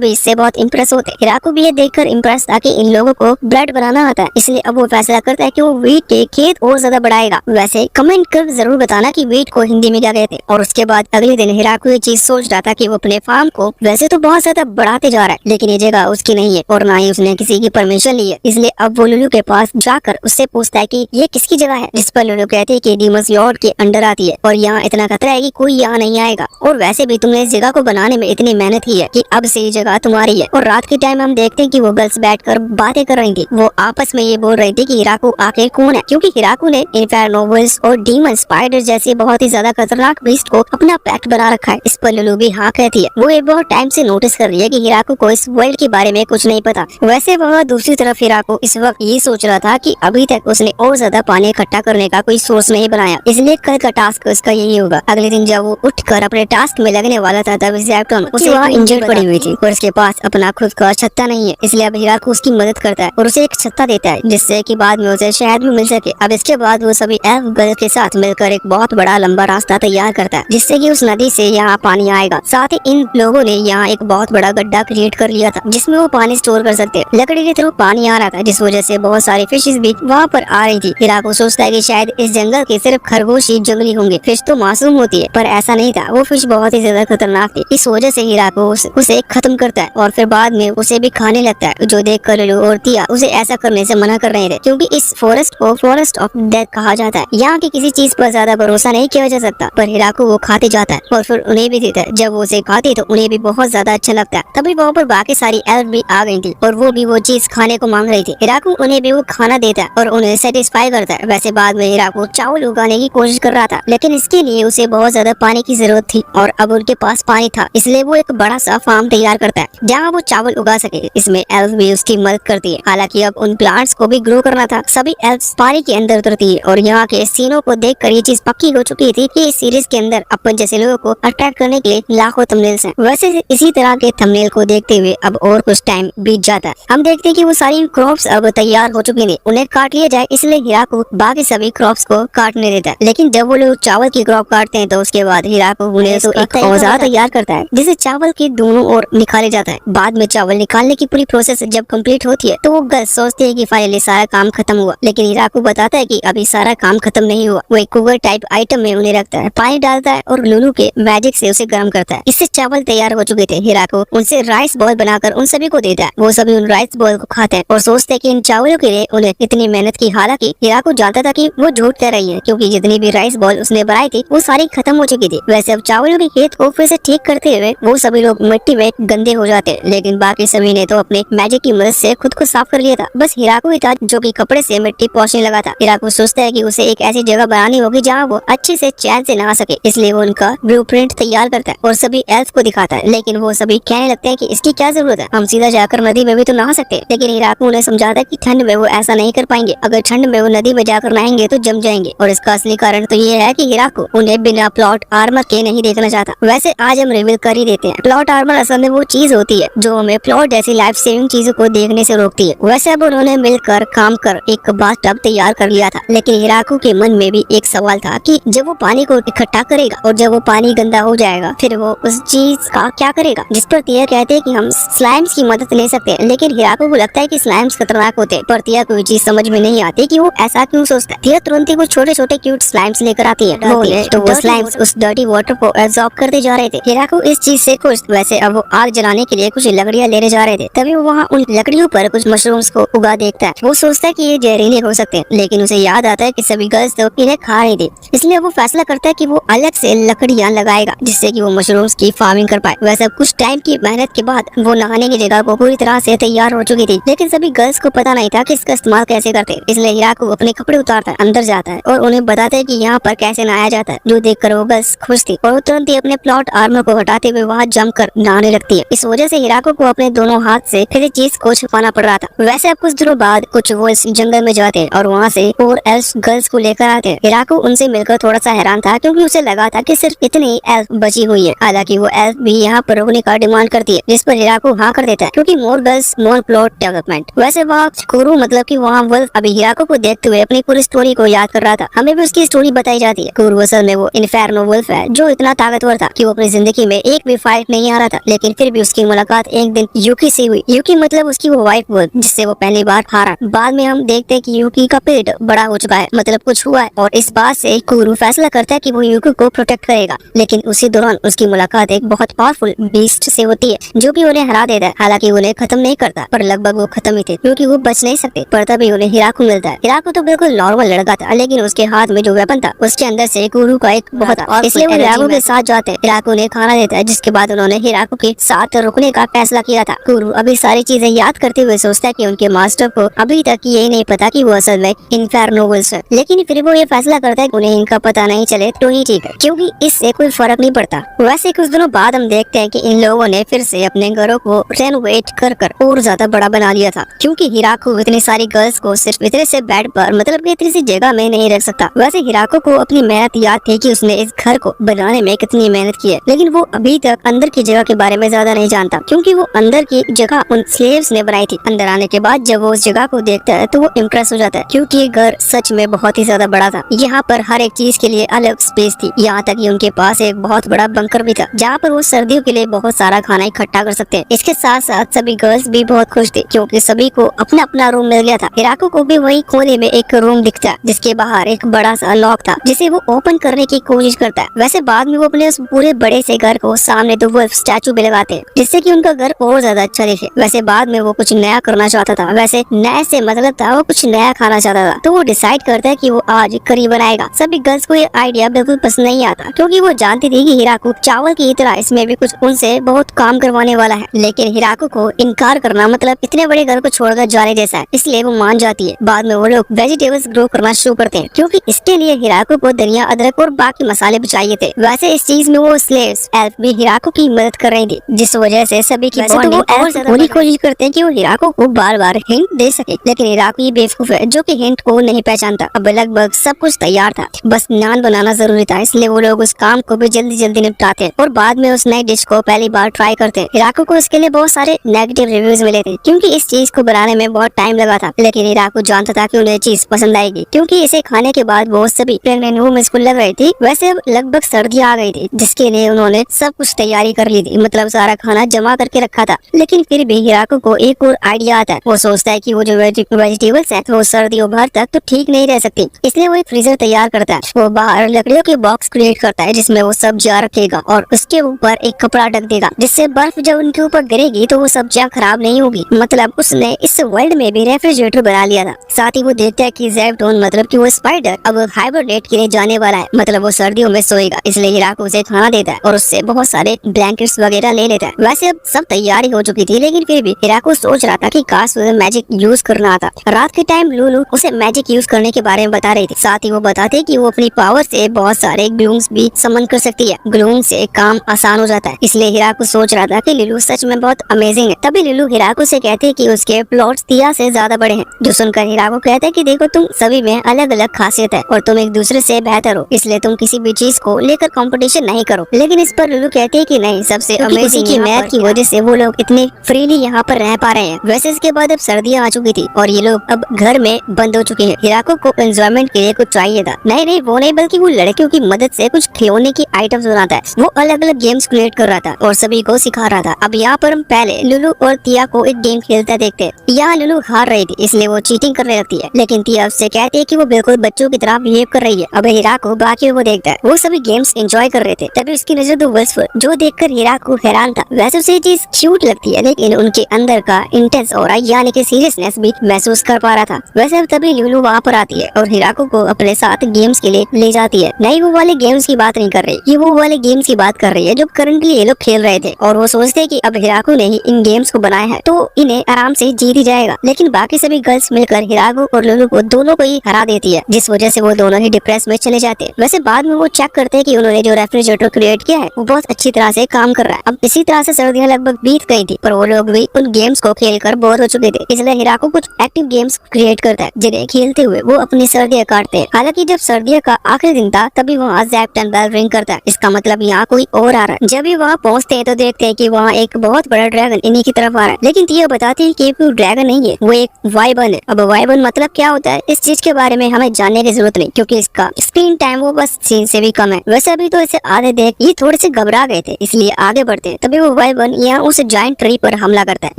इससे बहुत इम्प्रेस होते हैं। हिराको भी ये देखकर इम्प्रेस था कि इन लोगों को ब्रेड बनाना आता है, इसलिए अब वो फैसला करता है कि वो वीट के खेत और ज्यादा बढ़ाएगा। वैसे कमेंट कर जरूर बताना कि वीट को हिंदी में क्या कहते हैं। और उसके बाद अगले दिन हिराको ये चीज सोच रहा था कि वो अपने फार्म को वैसे तो बहुत ज्यादा बढ़ाते जा रहा है, लेकिन ये जगह उसकी नहीं है और ना ही उसने किसी की परमिशन ली है। इसलिए अब वो लुलू के पास जाकर उससे पूछता है कि ये किसकी जगह है, जिस पर लुलू कहती है कि डीमस लॉर्ड के अंडर आती है और यहाँ इतना खतरा है कि कोई यहाँ नहीं आएगा। और वैसे भी तुमने इस जगह को बनाने में इतनी मेहनत की है कि अब से ये जगह तुम्हारी है। और रात के टाइम हम देखते हैं कि वो गर्ल्स बैठकर बातें कर रही थी। वो आपस में ये बोल रही थी कि हिराको आखिर कौन है, क्योंकि हिराको ने इन्फेर्नो वुल्व्स और डीमन स्पाइडर जैसे बहुत ही ज्यादा खतरनाक बीस्ट को अपना पेट बना रखा है। इस पर लुलू भी हाँ कहती है। वो ये बहुत टाइम से नोटिस कर रही है कि हिराको को इस वर्ल्ड के बारे में कुछ नहीं पता। वैसे वह दूसरी तरफ हिराको इस वक्त ये सोच रहा था कि अभी तक उसने और ज्यादा पानी इकट्ठा करने का कोई सोर्स नहीं बनाया, इसलिए कल का टास्क उसका यही होगा। अगले दिन जब वो उठकर अपने टास्क में लगने वाला था तब ज़ैप्टन उसे वहाँ इंजर्ड पड़ी हुई थी और उसके पास अपना खुद का छत्ता नहीं है, इसलिए अब हिराको उसकी मदद करता है और उसे एक छत्ता देता है जिससे कि बाद में उसे शहद भी मिल सके। अब इसके बाद वो सभी एल्फ गर्ल के साथ मिलकर एक बहुत बड़ा लंबा रास्ता तैयार करता है जिससे कि उस नदी से यहाँ पानी आएगा। साथ ही इन लोगों ने यहाँ एक बहुत बड़ा गड्ढा क्रिएट कर लिया था जिसमें वो पानी स्टोर कर सकते। लकड़ी के थ्रू पानी आ रहा था जिस वजह से बहुत सारी फिशेस भी वहाँ पर आ रही थी। हिराको सोचता है कि शायद इस जंगल के सिर्फ खरगोश ही जंगली होंगे, फिश तो मासूम होती है, पर ऐसा नहीं था। वो फिश बहुत ही ज्यादा खतरनाक थी। इस वजह से हिराको उसे खत्म करता है और फिर बाद में उसे भी खाने लगता है, जो देख कर लुलू और तिया उसे ऐसा करने से मना कर रहे थे क्योंकि इस फॉरेस्ट को फॉरेस्ट ऑफ डेथ कहा जाता है। यहाँ की किसी चीज पर ज्यादा भरोसा नहीं किया जा सकता, पर हिराको वो खाते जाता है और फिर उन्हें भी देता है। जब वो उसे खाते तो उन्हें भी बहुत ज्यादा अच्छा लगता है। तभी वहाँ पर बाकी सारी एल्फ भी आ गई थी और वो भी वो चीज खाने को मांग रही थी। हिराको उन्हें भी वो खाना देता है और उन्हें सेटिस्फाई करता है। वैसे बाद में हिराको चावल उगाने की कोशिश कर रहा था, लेकिन इसके लिए उसे बहुत ज्यादा पानी की जरूरत थी और अब उनके पास पानी था, इसलिए वो एक बड़ा सा फार्म तैयार करता है जहाँ वो चावल उगा सके। इसमें एल्फ भी उसकी मदद करती है। हालांकि अब उन प्लांट्स को भी ग्रो करना था। सभी एल्फ पानी के अंदर उतरती है और यहाँ के सीनों को देखकर ये चीज पक्की हो चुकी थी कि इस सीरीज के अंदर अपन जैसे लोगों को अट्रैक्ट करने के लिए लाखों थंबनेल्स हैं। वैसे इसी तरह के थंबनेल को देखते हुए अब और कुछ टाइम बीत जाता है। हम देखते हैं कि वो सारी क्रॉप्स अब तैयार हो चुकी थी, उन्हें काट लिया जाए, इसलिए हिराको बाकी सभी क्रॉप्स को काटने देता है। लेकिन जब वो लोग चावल की क्रॉप काटते हैं तो उसके बाद हिराको उन्हें तो एक औजार तैयार करता है जिसे चावल के दोनों ओर निकाले जाता है। बाद में चावल निकालने की पूरी प्रोसेस जब कंप्लीट होती है तो वो गर्ल सोचते हैं कि फाइनली सारा काम खत्म हुआ, लेकिन हिराको बताता है कि अभी सारा काम खत्म नहीं हुआ। वो एक कुकर टाइप आइटम में उन्हें रखता है, पानी डालता है और लुलू के मैजिक से उसे गर्म करता है। इससे चावल तैयार हो चुके थे। हिराको उनसे राइस बॉल बनाकर उन सभी को देता है। वो सभी उन राइस बॉल को खाते हैं और सोचते हैं कि इन चावलों के लिए उन्हें इतनी मेहनत की। हालांकि हिराको जानता था कि वो झूठ कह रही है क्योंकि जितनी भी राइस बॉल उसने बनाई थी वो सारी खत्म हो चुकी थी। वैसे अब चावलों के खेत को फिर से ठीक करते हुए वो सभी लोग मिट्टी में गंदे हो जाते हैं, लेकिन बाकी सभी ने तो अपने मैजिक की मदद से खुद को साफ कर लिया था। बस हिराको ही था जो कि कपड़े से मिट्टी पोंछने लगा था। हिराको सोचता है कि उसे एक ऐसी जगह बनानी होगी जहाँ वो अच्छे से चैन से नहा सके, इसलिए वो उनका ब्लूप्रिंट तैयार करता है और सभी एल्फ को दिखाता है। लेकिन वो सभी कहने लगते हैं कि इसकी क्या जरूरत है, हम सीधा जाकर नदी नदी में भी तो नहा सकते, लेकिन हिराको उन्हें समझाता कि ठंड में वो ऐसा नहीं कर पाएंगे। अगर ठंड में वो नदी में जाकर नहाएंगे तो जम जाएंगे, और इसका असली कारण तो ये है कि हिराको उन्हें बिना प्लॉट आर्मर के नहीं देखना चाहता। वैसे आज हम रिवील कर ही देते हैं, प्लॉट आर्मर असल में वो चीज होती है जो हमें प्लॉट जैसी लाइफ सेविंग चीजों को देखने से रोकती है। वैसे अब उन्होंने मिलकर काम कर एक बाथटब तैयार कर लिया था, लेकिन हिराको के मन में भी एक सवाल था कि जब वो पानी को इकट्ठा करेगा और जब वो पानी गंदा हो जाएगा फिर वो उस चीज का क्या करेगा। जिस पर तिया कहते हैं कि हम स्लाइम्स की मदद ले सकते हैं, लेकिन हिराको को लगता है कि स्लाइम्स खतरनाक होते हैं, पर तिया को ये चीज समझ में नहीं आती कि वो ऐसा क्यों सोचता है। तिया तुरंत ही कुछ छोटे छोटे क्यूट स्लाइम्स लेकर आती है, तो वो स्लाइम्स उस डर्टी वाटर को एब्जॉर्ब करते जा रहे थे। हिराको इस चीज से खुश। वैसे अब वो आग जलाने के लिए कुछ लकड़ियां लेने जा रहे थे, तभी वो वहाँ उन लकड़ियों पर कुछ मशरूम्स को उगा देखता है। वो सोचता है कि ये जहरीले हो सकते हैं, लेकिन उसे याद आता है कि सभी गर्ल्स तो इन्हें खा रही थी, इसलिए वो फैसला करता है कि वो अलग से लकड़ियां लगाएगा जिससे कि वो मशरूम्स की फार्मिंग कर पाए। वैसे कुछ टाइम की मेहनत के बाद वो नहाने की जगह को पूरी तरह से तैयार हो चुकी थी, लेकिन सभी गर्ल्स को पता नहीं था कि इसका इस्तेमाल कैसे करते, इसलिए हिराको अपने कपड़े उतारता है, अंदर जाता है और उन्हें बताता है कि यहाँ पर कैसे नहाया जाता है, जो देखकर वो गर्ल्स खुश थी और वो तुरंत ही अपने प्लॉट आर्मर को हटाते हुए वहाँ जमकर नहाने लगती है। इस वजह से हिराको को अपने दोनों हाथ से किसी चीज को छुपाना पड़ रहा था। वैसे अब कुछ दिनों बाद कुछ वो इस जंगल में जाते हैं और वहाँ से और एल्फ गर्ल्स को लेकर आते हैं। हिराको उनसे मिलकर थोड़ा सा हैरान था, क्योंकि उसे लगा था कि सिर्फ इतनी एल्फ बची हुई है। हालांकि वो एल्फ भी यहाँ पर रुकने का डिमांड करती है, जिस पर हिराको हाँ कर देता है, क्योंकि मोर गर्ल्स मोर प्लॉट डेवलपमेंट। वैसे वहाँ कुरु मतलब कि वहाँ वुल्फ अभी हिराको को देखते हुए अपनी पूरी स्टोरी को याद कर रहा था। हमें भी उसकी स्टोरी बताई जाती है। कुरु असल में वो इन्फेर्नो वुल्फ है जो इतना ताकतवर था कि वो अपनी जिंदगी में एक भी फाइट नहीं आ रहा था, लेकिन फिर भी उसकी मुलाकात एक दिन यूकी से हुई। यूकी मतलब उसकी वो वाइफ वुल्फ जिससे वो पहली बार हारा। बाद में हम देखते हैं कि यूकी का पेट बड़ा हो चुका है, मतलब कुछ हुआ है, और इस बात से कुरु फैसला करता है कि वो यूकी को प्रोटेक्ट करेगा। लेकिन उसी दौरान उसकी मुलाकात एक बहुत पावरफुल बीस्ट से होती है जो कि उन्हें हरा देता है। हालांकि उन्हें खत्म नहीं करता, पर लगभग वो खत्म ही थे क्योंकि वो बच नहीं सकते। पर तभी उन्हें हिराको मिलता है। हिराको तो बिल्कुल नॉर्मल लड़का था, लेकिन उसके हाथ में जो वेपन था उसके अंदर से कुरु का एक बहुत इसलिए वो हिराको के साथ जाते हैं। हिराको उन्हें खाना देता है, जिसके बाद उन्होंने हिराको के साथ रुकने का फैसला किया था। कुरु अभी सारी चीजें याद करते हुए सोचता है कि उनके मास्टर को अभी तक यही नहीं पता कि वो असल में इन्फेर्नो वुल्फ है, लेकिन फिर वो ये फैसला करता है कि उन्हें इनका पता नहीं चले तो ही ठीक है, क्योंकि इससे कोई फर्क नहीं पड़ता। वैसे कुछ दिनों बाद हम देखते हैं कि इन लोगों ने फिर से अपने घरों को रेनोवेट कर और ज्यादा बड़ा बना लिया था, क्योंकि हिराको इतनी सारी गर्ल्स को सिर्फ इतने से बेड पर मतलब कि इतनी सी जगह में नहीं रख सकता। वैसे हिराको को अपनी मेहनत याद थी कि उसने इस घर को बनाने में कितनी मेहनत की है, लेकिन वो अभी तक अंदर की जगह के बारे में ज्यादा नहीं जानता, क्योंकि वो अंदर की जगह उन स्लेव्स ने बनाई थी। अंदर आने के बाद जब वो उस जगह को देखता है तो वो इम्प्रेस हो जाता है, क्योंकि ये घर सच में बहुत ही ज्यादा बड़ा था। यहाँ पर हर एक चीज के लिए अलग स्पेस थी, यहाँ तक कि उनके पास एक बहुत बड़ा बंकर भी था जहाँ पर वो सर्दियों के लिए बहुत सारा खाना इकट्ठा कर सकते हैं। इसके साथ साथ सभी गर्ल्स भी बहुत खुश थी, क्योंकि सभी को अपना अपना रूम मिल गया था। हिराको को भी वही कोने में एक रूम दिखता है जिसके बाहर एक बड़ा सा लॉक था, जिसे वो ओपन करने की कोशिश करता है। वैसे बाद में वो अपने उस पूरे बड़े से घर को सामने दो वुल्फ स्टैचू भी लगाते हैं, जिससे कि उनका घर और ज्यादा अच्छा दिखे। वैसे बाद में वो कुछ नया करना चाहता था, वैसे नए से मतलब था वो कुछ नया खाना चाहता था, तो वो डिसाइड करता है कि वो आज करी बनाएगा। सभी गर्ल्स को ये आइडिया बिल्कुल पसंद नहीं आता, क्योंकि वो जानती थी कि हिराको चावल की तरह इसमें भी कुछ उनसे बहुत काम करवाने वाला है, लेकिन हिराको को इनकार करना मतलब इतने बड़े घर को छोड़कर जाने जैसा है, इसलिए वो मान जाती है। बाद में वो लोग वेजिटेबल्स ग्रो करना शुरू करते हैं, क्योंकि इसके लिए हिराको को धनिया अदरक और बाकी मसाले भी चाहिए थे। वैसे इस चीज में वो स्लेव्स एल्फ भी हिराको की मदद कर रही थी, जिस वजह से सभी की पूरी कोशिश करते हैं कि वो हिराको को बार बार हिंट दे सके, लेकिन हिराको ये बेवकूफ है जो कि हिंट को नहीं पहचानता। अब लगभग सब कुछ तैयार था, बस नान बनाना जरूरी था, इसलिए वो लोग उस काम को भी जल्दी जल्दी निपटाते और बाद में उस नई डिश को पहली बार ट्राई करते। हिराको को इसके लिए बहुत सारे नेगेटिव रिव्यूज मिले थे, क्योंकि इस चीज को बनाने में बहुत टाइम लगा था, लेकिन हिराको जानता था कि उन्हें चीज पसंद आएगी, क्योंकि इसे खाने के बाद वो सभी प्रेग्नेंट वुमेन को लग रही थी। वैसे अब लगभग सर्दी आ गई थी, जिसके लिए उन्होंने सब कुछ तैयारी कर ली थी, मतलब सारा खाना जमा करके रखा था। लेकिन फिर भी हिराको को एक और आइडिया आता है। वो सोचता है कि वो जो वेजिटेबल्स है वो सर्दियों भर तक तो ठीक नहीं रह सकती, इसलिए वो एक फ्रीजर तैयार करता है। वो बाहर लकड़ियों के बॉक्स क्रिएट करता है, जिसमें वो सब्जियां रखेगा और उसके ऊपर एक कपड़ा ढक देगा, जिससे बर्फ जब उनके ऊपर गिरेगी तो वो सब्जियां खराब नहीं होगी। मतलब उसने इस वर्ल्ड में भी रेफ्रिजरेटर बना लिया था। साथ ही वो देखता है कि ज़ेब्टोन मतलब कि वो स्पाइडर अब हाइबरनेट के लिए जाने वाला है, मतलब वो सर्दियों में सोएगा, इसलिए हिराको उसे खाना देता है और उससे बहुत सारे ब्लैंकेट्स वगैरह ले लेता है। वैसे अब सब तैयारी हो चुकी थी, लेकिन फिर भी हिराको सोच रहा था कि काश उसे मैजिक यूज करना आता। रात के टाइम लुलु उसे मैजिक यूज करने के बारे में बता रही थी। साथ ही वो बताते कि वो अपनी पावर से बहुत सारे ग्लूम्स भी समन कर सकती है। ग्लूम से काम आसान हो जाता है, इसलिए हिराको सोच रहा था कि लुलु सच में बहुत अमेजिंग है। तभी लुलु हिराको से कहते हैं कि उसके प्लॉट्स तिया से ज्यादा बड़े हैं, जो सुनकर हिराको कहता है कि देखो तुम सभी में अलग अलग खासियत है और तुम एक दूसरे से बेहतर हो, इसलिए तुम किसी भी चीज को लेकर कंपटीशन नहीं करो। लेकिन इस पर लुलु कहती है कि नहीं, सबसे अमेजिंग की मैप की वजह से वो लोग इतने फ्रीली यहाँ पर रह पा रहे हैं। वैसे इसके बाद अब सर्दियाँ आ चुकी थी और ये लोग अब घर में बंद हो चुके हैं। हिराको को एंजॉयमेंट के लिए कुछ चाहिए था। नहीं वो नहीं, बल्कि वो लड़कियों की मदद से कुछ खिलौने की आइटम्स बनाता है। वो अलग अलग गेम्स क्रिएट कर रहा था और सभी को सिखा रहा था। अब यहाँ पर हम पहले लुलु और तिया को एक गेम खेलता देखते हैं। यहाँ लुलु हार रही थी, इसलिए वो चीटिंग करने लगती है, लेकिन तिया उससे कहती है कि वो बिल्कुल बच्चों की तरह बिहेव कर रही है। अब हिराको बाकियों को देखता है, वो सभी गेम्स एंजॉय कर रहे थे। तभी उसकी नजर तो वल्स पर, जो देखकर हिराको हैरान था। वैसे उसे चीज क्यूट लगती है, लेकिन उनके अंदर का इंटेंस और यानी कि सीरियसनेस भी महसूस कर पा रहा था। वैसे अब तभी लुलु वहाँ पर आती है और हिराको को अपने साथ गेम्स के लिए ले जाती है। नहीं, वो वाले गेम्स की बात नहीं कर रही, ये वो वाले गेम्स की बात कर रही है जो करंटली ये लोग खेल रहे थे। और वो सोचते हैं कि अब हिराको ने ही इन गेम्स को बनाया है तो इन्हें आराम से जीत ही जाएगा। लेकिन बाकी सभी गर्ल्स मिलकर हिराको और लुलु को दोनों को ही हरा देती है, जिस वजह से वो दोनों ही डिप्रेस में चले जाते हैं। वैसे बाद में वो चेक करते हैं कि उन्होंने जो रेफ्रिजरेटर क्रिएट किया है वो बहुत अच्छी तरह से काम कर रहा है। अब इसी तरह से सर्दियां लगभग बीत गई थी, पर वो लोग भी उन गेम्स को खेलकर बोर हो चुके थे। इसलिए हिराको कुछ एक्टिव गेम्स क्रिएट करता है जिन्हें खेलते हुए वो अपनी सर्दियां काटते हैं। हालांकि जब सर्दियों का आखिरी दिन था तभी वहाँ ज़ैप्टन बेल रिंग करता है। इसका मतलब यहाँ कोई और आ रहा है। जब भी वहाँ पहुँचते हैं तो देखते हैं कि वहाँ एक बहुत बड़ा ड्रैगन इन्हीं की तरफ आ रहा है। लेकिन तिया बताती है कि वो ड्रैगन नहीं है, वो एक वाइबन है। अब वाइबन मतलब क्या होता है, इस चीज के बारे में हमें जानने की जरूरत नहीं, क्योंकि इसका स्क्रीन टाइम वो बस सीन से भी कम है। वैसे अभी तो इसे आधे देख ये थोड़े से घबरा गए थे, इसलिए आगे बढ़ते हैं। तभी वो वाइबन यहाँ उस जायंट ट्री पर हमला करता है,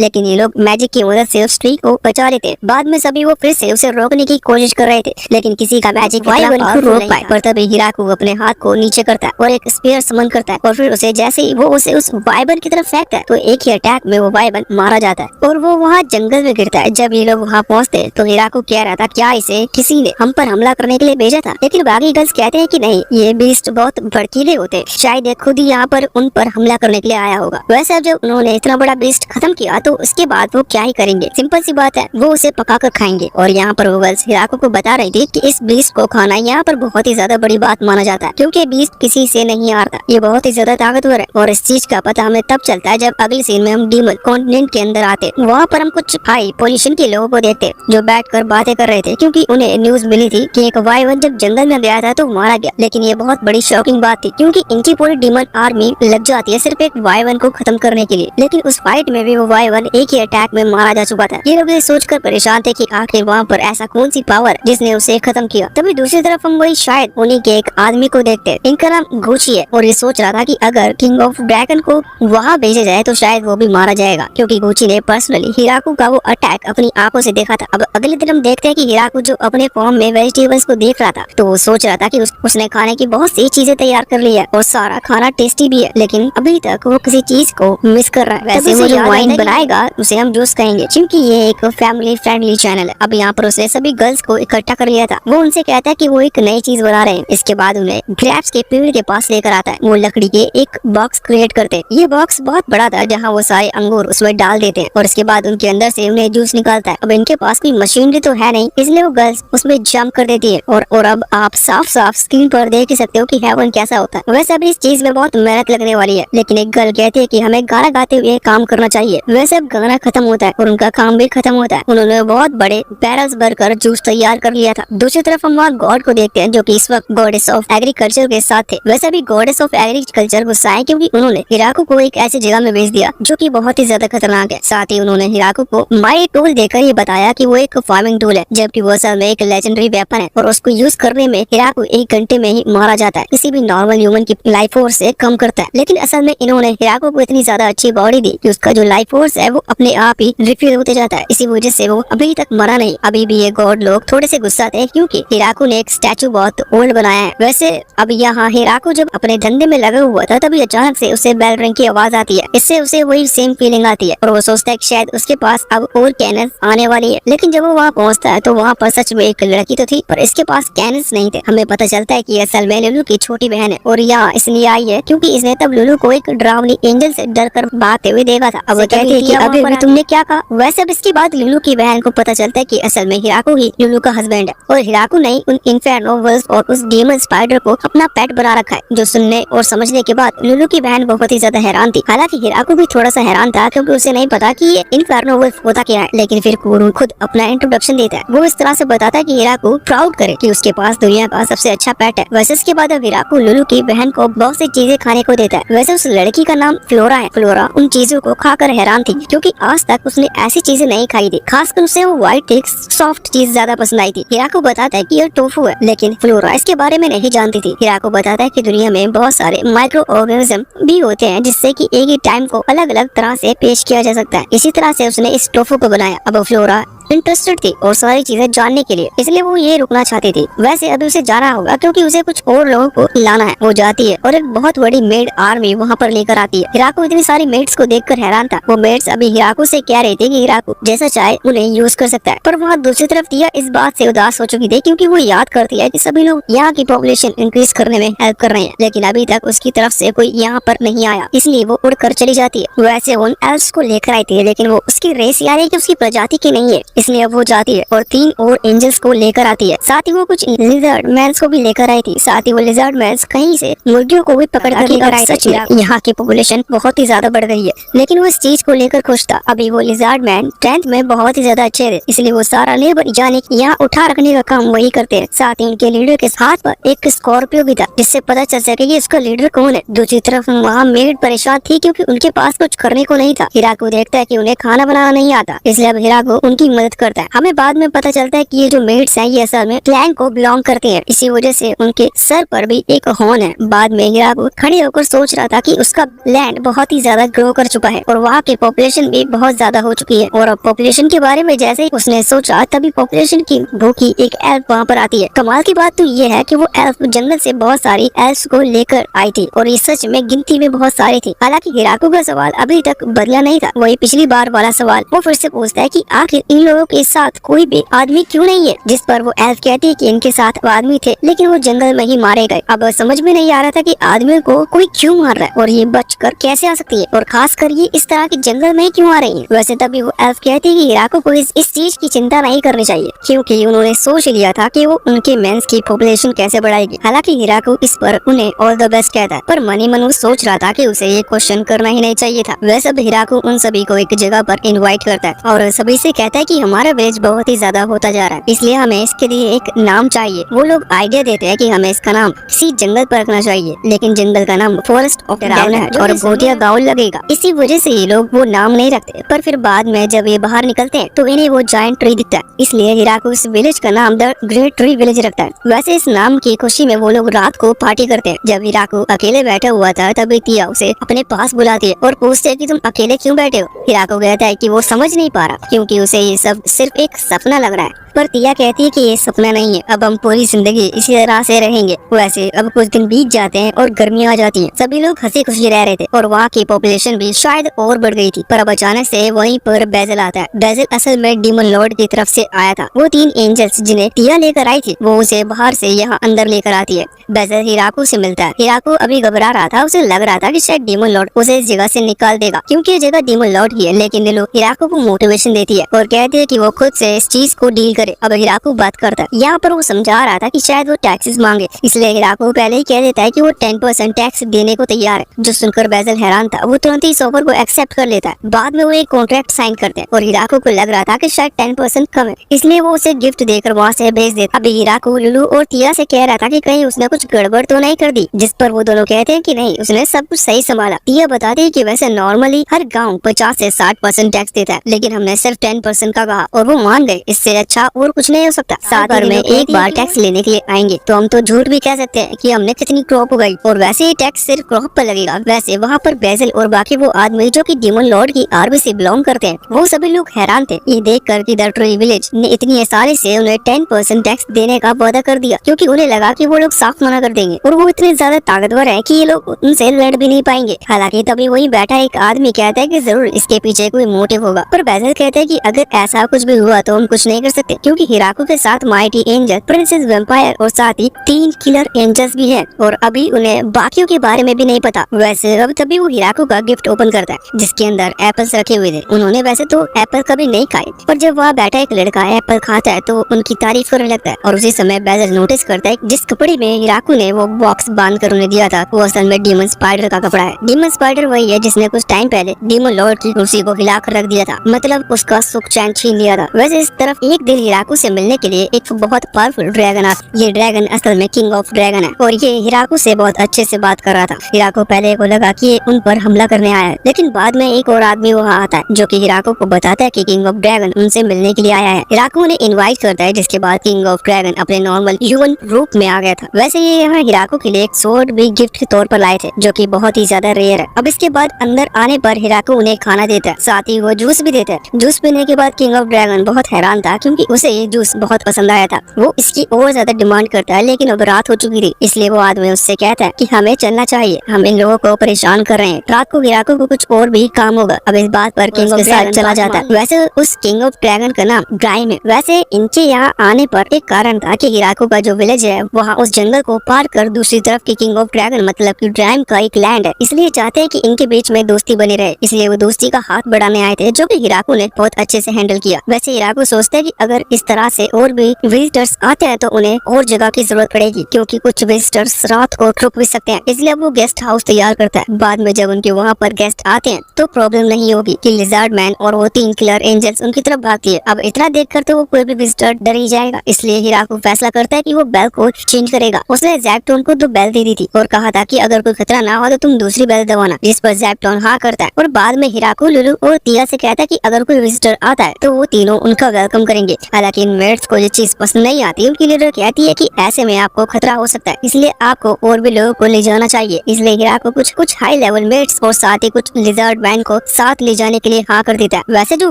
लेकिन ये लोग मैजिक की मदद से उस ट्री को बचा लेते हैं। बाद में सभी वो फिर से उसे रोकने की कोशिश कर रहे थे, लेकिन किसी का मैजिक वाइबन को रोक पाए। पर तभी हिराको अपने हाथ को नीचे करता है और एक स्पीयर समन करता है, और फिर उसे जैसे ही वो उसे उस वाइबन की तरफ फेंकता है तो एक ही अटैक में वो वाइबन मारा जाता है और वो वहाँ जंगल में गिरता है। जब ये लोग वहाँ पहुँचते हैं तो हिराको कह रहा था क्या इसे किसी ने हम पर हमला करने के लिए भेजा था, लेकिन बाकी गर्ल्स कहते हैं कि नहीं, ये बीस्ट बहुत भड़कीले होते, शायद ये खुद ही यहाँ पर उन पर हमला करने के लिए आया होगा। वैसे जब उन्होंने इतना बड़ा बीस्ट खत्म किया तो उसके बाद वो क्या ही करेंगे, सिंपल सी बात है, वो उसे पका कर खाएंगे। और यहाँ पर वो गर्ल्स हिराको को बता रही थी कि इस बीस्ट को खाना यहाँ पर बहुत ही ज्यादा बड़ी बात माना जाता है, क्योंकि बीस्ट किसी से नहीं हारता, ये बहुत ही ज्यादा ताकतवर है। और इस चीज का पता हमें तब चलता है जब अगले सीन में हम डीमन कॉन्टिनेंट के अंदर आते, वहाँ पर हम कुछ हाई पोजीशन के लोगों को देखते जो बैठकर बातें कर रहे थे, क्योंकि उन्हें न्यूज मिली थी कि एक वाइबन जब जंगल में गया था तो मारा गया। लेकिन ये बहुत बड़ी शॉकिंग बात थी, क्योंकि इनकी पूरी डीमन आर्मी लग जाती है सिर्फ एक वाइबन को खत्म करने के लिए। लेकिन उस फाइट में भी वो वाइबन एक ही अटैक में मारा जा चुका था। ये लोग ये सोचकर परेशान थे कि आखिर वहाँ पर ऐसा कौन सी पावर जिसने उसे खत्म किया। तभी दूसरी तरफ हम वही शायद उन्हीं के एक आदमी को देखते, इनका नाम गुची है, और ये सोच रहा था कि अगर किंग ऑफ ड्रैगन को वहाँ भेजा जाए तो शायद वो भी मारा जाएगा, क्योंकि गुची ने पर्सनली हिराको का वो अटैक अपनी आंखों से देखा था। अब अगले दिन हम देखते हैं कि हिराको जो अपने फॉर्म में वेजिटेबल्स को देख रहा था तो वो सोच रहा था कि उसने खाने की बहुत सी चीजें तैयार कर ली है और सारा खाना टेस्टी भी है, लेकिन अभी तक वो किसी चीज को मिस कर रहा है। वैसे वो जो वाइन बनाएगा उसे हम जूस कहेंगे, क्योंकि ये एक फैमिली फ्रेंडली चैनल है। अब यहाँ पर उसने सभी गर्ल्स को इकट्ठा कर लिया था। वो उनसे कहता है कि वो एक नई चीज बना रहे हैं। इसके बाद उन्हें ग्रेप्स के पेड़ के पास लेकर आता है। वो लकड़ी के एक बॉक्स क्रिएट करते हैं। ये बॉक्स बहुत बड़ा था जहाँ वो सारे अंगूर उसमें डाल देते हैं और इसके बाद उनके अंदर से उन्हें जूस निकालता है। अब इनके पास कोई मशीनरी तो है नहीं, इसलिए वो गर्ल्स उसमें जंप कर देती है और अब आप साफ साफ स्क्रीन पर देख ही सकते हो कि हेवन कैसा होता है। वैसे अभी इस चीज में बहुत मेहनत लगने वाली है, लेकिन एक गर्ल कहती है कि हमें गाना गाते हुए काम करना चाहिए। वैसे अब गाना खत्म होता है और उनका काम भी खत्म होता है। उन्होंने बहुत बड़े बैरल्स भरकर जूस तैयार कर लिया था। दूसरी तरफ हम वहाँ गॉड को देखते हैं जो कि इस वक्त गॉडेस ऑफ एग्रीकल्चर के साथ थे। वैसे भी गॉडेस ऑफ एग्रीकल्चर गुस्सा है क्योंकि उन्होंने हिराको को एक ऐसी जगह में भेज दिया जो कि बहुत ही ज्यादा खतरनाक है। साथ ही उन्होंने हिराको को माई टूल देकर ये बताया कि वो एक फार्मिंग टूल है, जबकि वो असल में एक लेजेंडरी वेपन है और उसको यूज करने में हिराको 1 घंटे में ही मारा जाता है, किसी भी नॉर्मल ह्यूमन की लाइफ फोर्स से कम करता है। लेकिन असल में इन्होंने हिराको को इतनी ज्यादा अच्छी बॉडी दी कि उसका जो लाइफ फोर्स है वो अपने आप ही रिफिल होते जाता है। इसी वजह से वो अभी तक मरा नहीं। अभी भी ये गॉड लोग थोड़े से गुस्सा थे क्योंकि हिराको ने एक स्टैचू बहुत ओल्ड बनाया है। वैसे अब यहाँ हिराको जब अपने धंधे में लगा हुआ था तभी अचानक से उसे बेल रिंग की आवाज आती है। इससे उसे वही सेम फीलिंग आती है और वो सोचता है कि शायद उसके पास अब और कैनन्स आने वाली है। लेकिन जब वो वहाँ पहुँचता है तो वहाँ पर सच में एक लड़की तो थी पर इसके पास कैनन्स नहीं थे। हमें पता चलता है कि असल में लुलु की छोटी बहन है और यहाँ इसलिए आई है क्योंकि इसने तब लुलु को एक डरावनी एंजल से डर कर भागते हुए देखा था। अब वो कहती है कि अभी तुमने क्या कहा। वैसे अब इसके बाद लुलु की बहन को पता चलता है कि असल में हिराको ही लुलु का हस्बैंड है और हिराको ने उन इन्फर्नो वर्ल्ड्स और उस डेमन स्पाइडर को अपना पेट बना रखा है। जो सुनने और समझने के बाद लुलु की बहन बहुत ही ज्यादा हैरान थी। हालांकि हिराको भी थोड़ा सा हैरान था क्योंकि उसे नहीं पता कि ये इन्फर्नो वुल्फ होता क्या है। लेकिन फिर कुरू खुद अपना इंट्रोडक्शन देता है। वो इस तरह से बताता है कि हिराकू प्राउड करे कि उसके पास दुनिया का सबसे अच्छा पेट है। वैसे इसके बाद अब हिराकू लुलू की बहन को बहुत सी चीजें खाने को देता है। वैसे उस लड़की का नाम फ्लोरा है। फ्लोरा उन चीजों को खाकर हैरान थी क्योंकि आज तक उसने ऐसी चीजें नहीं खाई थी। खासकर उसे वो व्हाइट थिक सॉफ्ट चीज ज्यादा पसंद आई थी। हिराकू बताता है कि यह टोफू है, लेकिन फ्लोरा इसके बारे में नहीं जानती थी। हिराकू बताता है कि दुनिया में बहुत सारे माइक्रो ऑर्गेनिज्म भी होते हैं जिससे कि एक ही टाइम को अलग अलग तरह से पेश किया जा सकता है। इसी तरह से उसने इस टोफू को बनाया। अब फ्लोरा इंटरेस्टेड थी और सारी चीजें जानने के लिए, इसलिए वो ये रुकना चाहती थी। वैसे अभी उसे जाना होगा क्योंकि उसे कुछ और लोगों को लाना है। वो जाती है और एक बहुत बड़ी मेड आर्मी वहाँ पर लेकर आती है। हिराकू इतनी सारी मेड्स को देखकर हैरान था। वो मेड्स अभी हिराकू से कह रही थी कि हिराकू जैसा चाहे उन्हें यूज कर सकता है। पर वहाँ दूसरी तरफ तिया इस बात से उदास हो चुकी थी क्योंकि वो याद करती है कि सभी लोग यहाँ की पॉपुलेशन इंक्रीज करने में हेल्प कर रहे हैं, लेकिन अभी तक उसकी तरफ से कोई यहाँ पर नहीं आया, इसलिए वो उड़कर चली जाती है। वैसे उन एल्व्स को लेकर आई थी, लेकिन वो उसकी रेस यानी कि उसकी प्रजाति की नहीं है, इसलिए वो जाती है और 3 और एंजल्स को लेकर आती है। साथ ही वो कुछ लिजर्ड मैन्स को भी लेकर आई थी। साथ ही वो लिजर्ड मैन्स कहीं से मुर्गियों को भी पकड़ कर लेकर आई थी। यहाँ की पॉपुलेशन बहुत ही ज्यादा बढ़ गई है, लेकिन वो इस चीज को लेकर खुश था। अभी वो लिजर्ड मैन 10th में बहुत ही ज्यादा अच्छे थे, इसलिए वो सारा लेबर जाने यहाँ उठा रखने का काम वही करते हैं। साथ ही उनके लीडर के हाथ पर एक स्कॉर्पियो भी था, जिससे पता चल सके कि इसका लीडर कौन है। दूसरी तरफ वहाँ मेड परेशान थी क्योंकि उनके पास कुछ करने को नहीं था। हिराकू देखता है कि उन्हें खाना बनाना नहीं आता, इसलिए अब हिराकू उनकी मदद करता है। हमें बाद में पता चलता है कि ये जो मेड्स हैं ये असल में क्लैन को बिलोंग करते हैं, इसी वजह से उनके सर पर भी एक हॉर्न है। बाद में हिराकू खड़े होकर सोच रहा था कि उसका लैंड बहुत ही ज्यादा ग्रो कर चुका है और वहाँ की पॉपुलेशन भी बहुत ज्यादा हो चुकी है। और अब पॉपुलेशन के बारे में जैसे ही उसने सोचा तभी पॉपुलेशन की भूखी एक एल्फ वहाँ पर आती है। कमाल की बात तो ये है कि वो एल्फ जंगल से बहुत सारी एल्फ्स को लेकर आई थी और ये सच में गिनती में बहुत सारी थी। हालांकि हिराकू का सवाल अभी तक बदला नहीं था, वही पिछली बार वाला सवाल। वो फिर से पूछता है कि आखिर इन लोगों के साथ कोई भी आदमी क्यों नहीं है, जिस पर वो एल्फ कहती है कि इनके साथ वो आदमी थे लेकिन वो जंगल में ही मारे गए। अब समझ में नहीं आ रहा था कि आदमियों को कोई क्यों मार रहा है और ये बचकर कैसे आ सकती है और खासकर ये इस तरह के जंगल में क्यों आ रही है। वैसे तभी वो एल्फ कहती है कि हिराकू को इस चीज की चिंता नहीं करनी चाहिए क्योंकि उन्होंने सोच लिया था कि वो उनके मेंस की पॉपुलेशन कैसे बढ़ाएगी। हालांकि हिराकू इस पर उन्हें ऑल द बेस्ट कहता है, पर मनी मन वो सोच रहा था कि उसे ये क्वेश्चन करना ही नहीं चाहिए था। वैसे अब हिराकू उन सभी को एक जगह पर इन्वाइट करता है और सभी से कहता है कि हमारा विलेज बहुत ही ज्यादा होता जा रहा है, इसलिए हमें इसके लिए एक नाम चाहिए। वो लोग आइडिया देते हैं कि हमें इसका नाम किसी जंगल पर रखना चाहिए, लेकिन जंगल का नाम फॉरेस्ट ऑफ डेथ है और भूतिया गाँव लगेगा। इसी वजह से ये लोग वो नाम नहीं रखते। पर फिर बाद में जब ये बाहर निकलते हैं तो इन्हें वो जायंट ट्री दिखता है, इसलिए हिराकू इस विलेज का नाम द ग्रेट ट्री विलेज रखता है। वैसे इस नाम की खुशी में वो लोग रात को पार्टी करते हैं। जब हिराकू अकेले बैठा हुआ था तभी तिया उसे अपने पास बुलाती है और पूछते है कि तुम अकेले क्यों बैठे हो। हिराकू कहता है कि वो समझ नहीं पा रहा क्योंकि उसे ये सब सिर्फ एक सपना लग रहा है, पर तिया कहती है कि ये सपना नहीं है, अब हम पूरी जिंदगी इसी तरह से रहेंगे। वैसे अब कुछ दिन बीत जाते हैं और गर्मियाँ आ जाती हैं। सभी लोग हंसी खुशी रह रहे थे और वहाँ की पॉपुलेशन भी शायद और बढ़ गई थी, पर अब अचानक से वहीं पर बेजल आता है। बेजल असल में डीमन लॉर्ड की तरफ से आया था। वो 3 एंजल्स जिन्हें तिया लेकर आई थी वो उसे बाहर से यहाँ अंदर लेकर आती है। बेजल हिराकू से मिलता है। हिराकू अभी घबरा रहा था, उसे लग रहा था कि शायद डीमन लॉर्ड उसे इस जगह से निकाल देगा क्योंकि ये जगह डीमन लॉर्ड की है, लेकिन नीलू हिराकू को मोटिवेशन देती है और कहती है कि वो खुद से इस चीज को डील करे। अब हिराकू बात करता है। यहाँ पर वो समझा रहा था कि शायद वो टैक्सेस मांगे, इसलिए हिराकू पहले ही कह देता है कि वो 10% टैक्स देने को तैयार है। जो सुनकर बेजल हैरान था, वो तुरंत ही इस ऑफर को एक्सेप्ट कर लेता है। बाद में वो एक कॉन्ट्रैक्ट साइन करते हैं और हिराकू को लग रहा था कि शायद 10% कम है, इसलिए वो उसे गिफ्ट देकर वहाँ से भेज देता। अभी हिराकू लुलू और तिया से कह रहा था कि कहीं उसने कुछ गड़बड़ तो नहीं कर दी, जिस पर वो दोनों कहते हैं कि नहीं, उसने सब कुछ सही संभाला। तिया बताती है कि वैसे नॉर्मली हर गाँव 50 से 60% टैक्स देता है, लेकिन हमने सिर्फ 10% का कहा और वो मान गए। इससे अच्छा और कुछ नहीं हो सकता। साथ में एक बार टैक्स लेने के लिए आएंगे तो हम तो झूठ भी कह सकते हैं कि हमने कितनी क्रॉप उगाई और वैसे ही टैक्स सिर्फ क्रॉप पर लगेगा। वैसे वहाँ पर बेजल और बाकी वो आदमी जो कि डीमन लॉर्ड की आर्मी से बिलोंग करते हैं, वो सभी लोग हैरान थे ये देख कर कि द ट्री विलेज ने इतनी आसानी से उन्हें 10% टैक्स देने का वादा कर दिया, क्योंकि उन्हें लगा कि वो लोग साफ मना कर देंगे और वो इतने ज्यादा ताकतवर है कि ये लोग उनसे लड़ भी नहीं पाएंगे। हालांकि तभी वही बैठा एक आदमी कहता है कि जरूर इसके पीछे कोई मोटिव होगा, पर बेजल कहते हैं कि अगर ऐसा या कुछ भी हुआ तो हम कुछ नहीं कर सकते, क्योंकि हिराको के साथ माइटी एंजल, प्रिंसेस वैम्पायर और साथ ही 3 किलर एंजल्स भी हैं और अभी उन्हें बाकियों के बारे में भी नहीं पता। वैसे अब तभी वो हिराको का गिफ्ट ओपन करता है जिसके अंदर एप्पल्स रखे हुए थे। उन्होंने वैसे तो एप्पल कभी नहीं खाए, पर जब वहाँ बैठा एक लड़का एप्पल खाता है तो उनकी तारीफ करने लगता है और उसी समय बेजल नोटिस करता है जिस कपड़े में हिराको ने वो बॉक्स बांध कर उन्हें दिया था वो असल में डीमन स्पाइडर का कपड़ा है। डीमन स्पाइडर वही है जिसने कुछ टाइम पहले डीमन लॉर्ड की कुर्सी को हिला कर रख दिया था, मतलब उसका सुख चैन छीन लिया था। वैसे इस तरफ एक दिन हिराको से मिलने के लिए एक बहुत पावरफुल ड्रैगन आता। ये ड्रैगन असल में किंग ऑफ ड्रैगन है और ये हिराको से बहुत अच्छे से बात कर रहा था। हिराको पहले को लगा कि ये उन पर हमला करने आया है, लेकिन बाद में एक और आदमी वहाँ आता है जो कि हिराको को बताता है कि किंग ऑफ ड्रैगन उनसे मिलने के लिए आया है। हिराको उन्हें इनवाइट करता है जिसके बाद किंग ऑफ ड्रैगन अपने नॉर्मल ह्यूमन रूप में आ गया था। वैसे ये यहाँ हिराको के लिए एक स्वॉर्ड भी गिफ्ट के तौर पर लाए थे जो कि बहुत ही ज्यादा रेयर है। अब इसके बाद अंदर आने पर हिराको उन्हें खाना देता है, साथ ही वो जूस भी देता है। जूस पीने के बाद किंग ऑफ ड्रैगन बहुत हैरान था क्योंकि उसे ये जूस बहुत पसंद आया था। वो इसकी और ज्यादा डिमांड करता है, लेकिन अब रात हो चुकी थी इसलिए वो आदमी उससे कहता है कि हमें चलना चाहिए, हम इन लोगों को परेशान कर रहे हैं। रात को हिराको को कुछ और भी काम होगा। अब इस बात पर किंग ऑफ ड्रैगन चला जाता है। वैसे उस किंग ऑफ ड्रैगन का नाम ड्राइम है। वैसे इनके यहाँ आने पर एक कारण था कि हिराको का जो विलेज है वहाँ उस जंगल को पार कर दूसरी तरफ की किंग ऑफ ड्रैगन मतलब कि ड्राइम का एक लैंड है, इसलिए चाहते हैं कि इनके बीच में दोस्ती बनी रहे, इसलिए वो दोस्ती का हाथ बढ़ाने आए थे जो कि हिराको ने बहुत अच्छे से हैंडल किया। वैसे हिराको सोचता है कि अगर इस तरह से और भी विजिटर्स आते हैं तो उन्हें और जगह की जरूरत पड़ेगी क्योंकि कुछ विजिटर्स रात को रुक भी सकते हैं, इसलिए वो गेस्ट हाउस तैयार करता है। बाद में जब उनके वहाँ पर गेस्ट आते हैं तो प्रॉब्लम नहीं होगी कि लिजर्ड मैन और वो 3 किलर एंजल्स उनकी तरफ भागती है। अब इतना देखकर तो वो कोई भी विजिटर डर ही जाएगा, इसलिए हिराको फैसला करता है कि वो बेल को चेंज करेगा। उसने ज़ैक्टोन को 2 बेल दे दी थी और कहा था कि अगर कोई खतरा ना हो तो तुम दूसरी बेल दबाना, जिस पर ज़ैक्टोन हाँ करता है और बाद में हिराको, लुलू और तिया से कहता है कि अगर कोई विजिटर आता है तो वो तीनों उनका वेलकम करेंगे। हालांकि इन मेट्स को ये चीज पसंद नहीं आती। उनकी लीडर कहती है कि ऐसे में आपको खतरा हो सकता है, इसलिए आपको और भी लोगों को ले जाना चाहिए। इसलिए हिराको कुछ हाई लेवल मेट्स और साथ ही कुछ लिजर्ड मैन को साथ ले जाने के लिए हाँ कर देता है। वैसे जो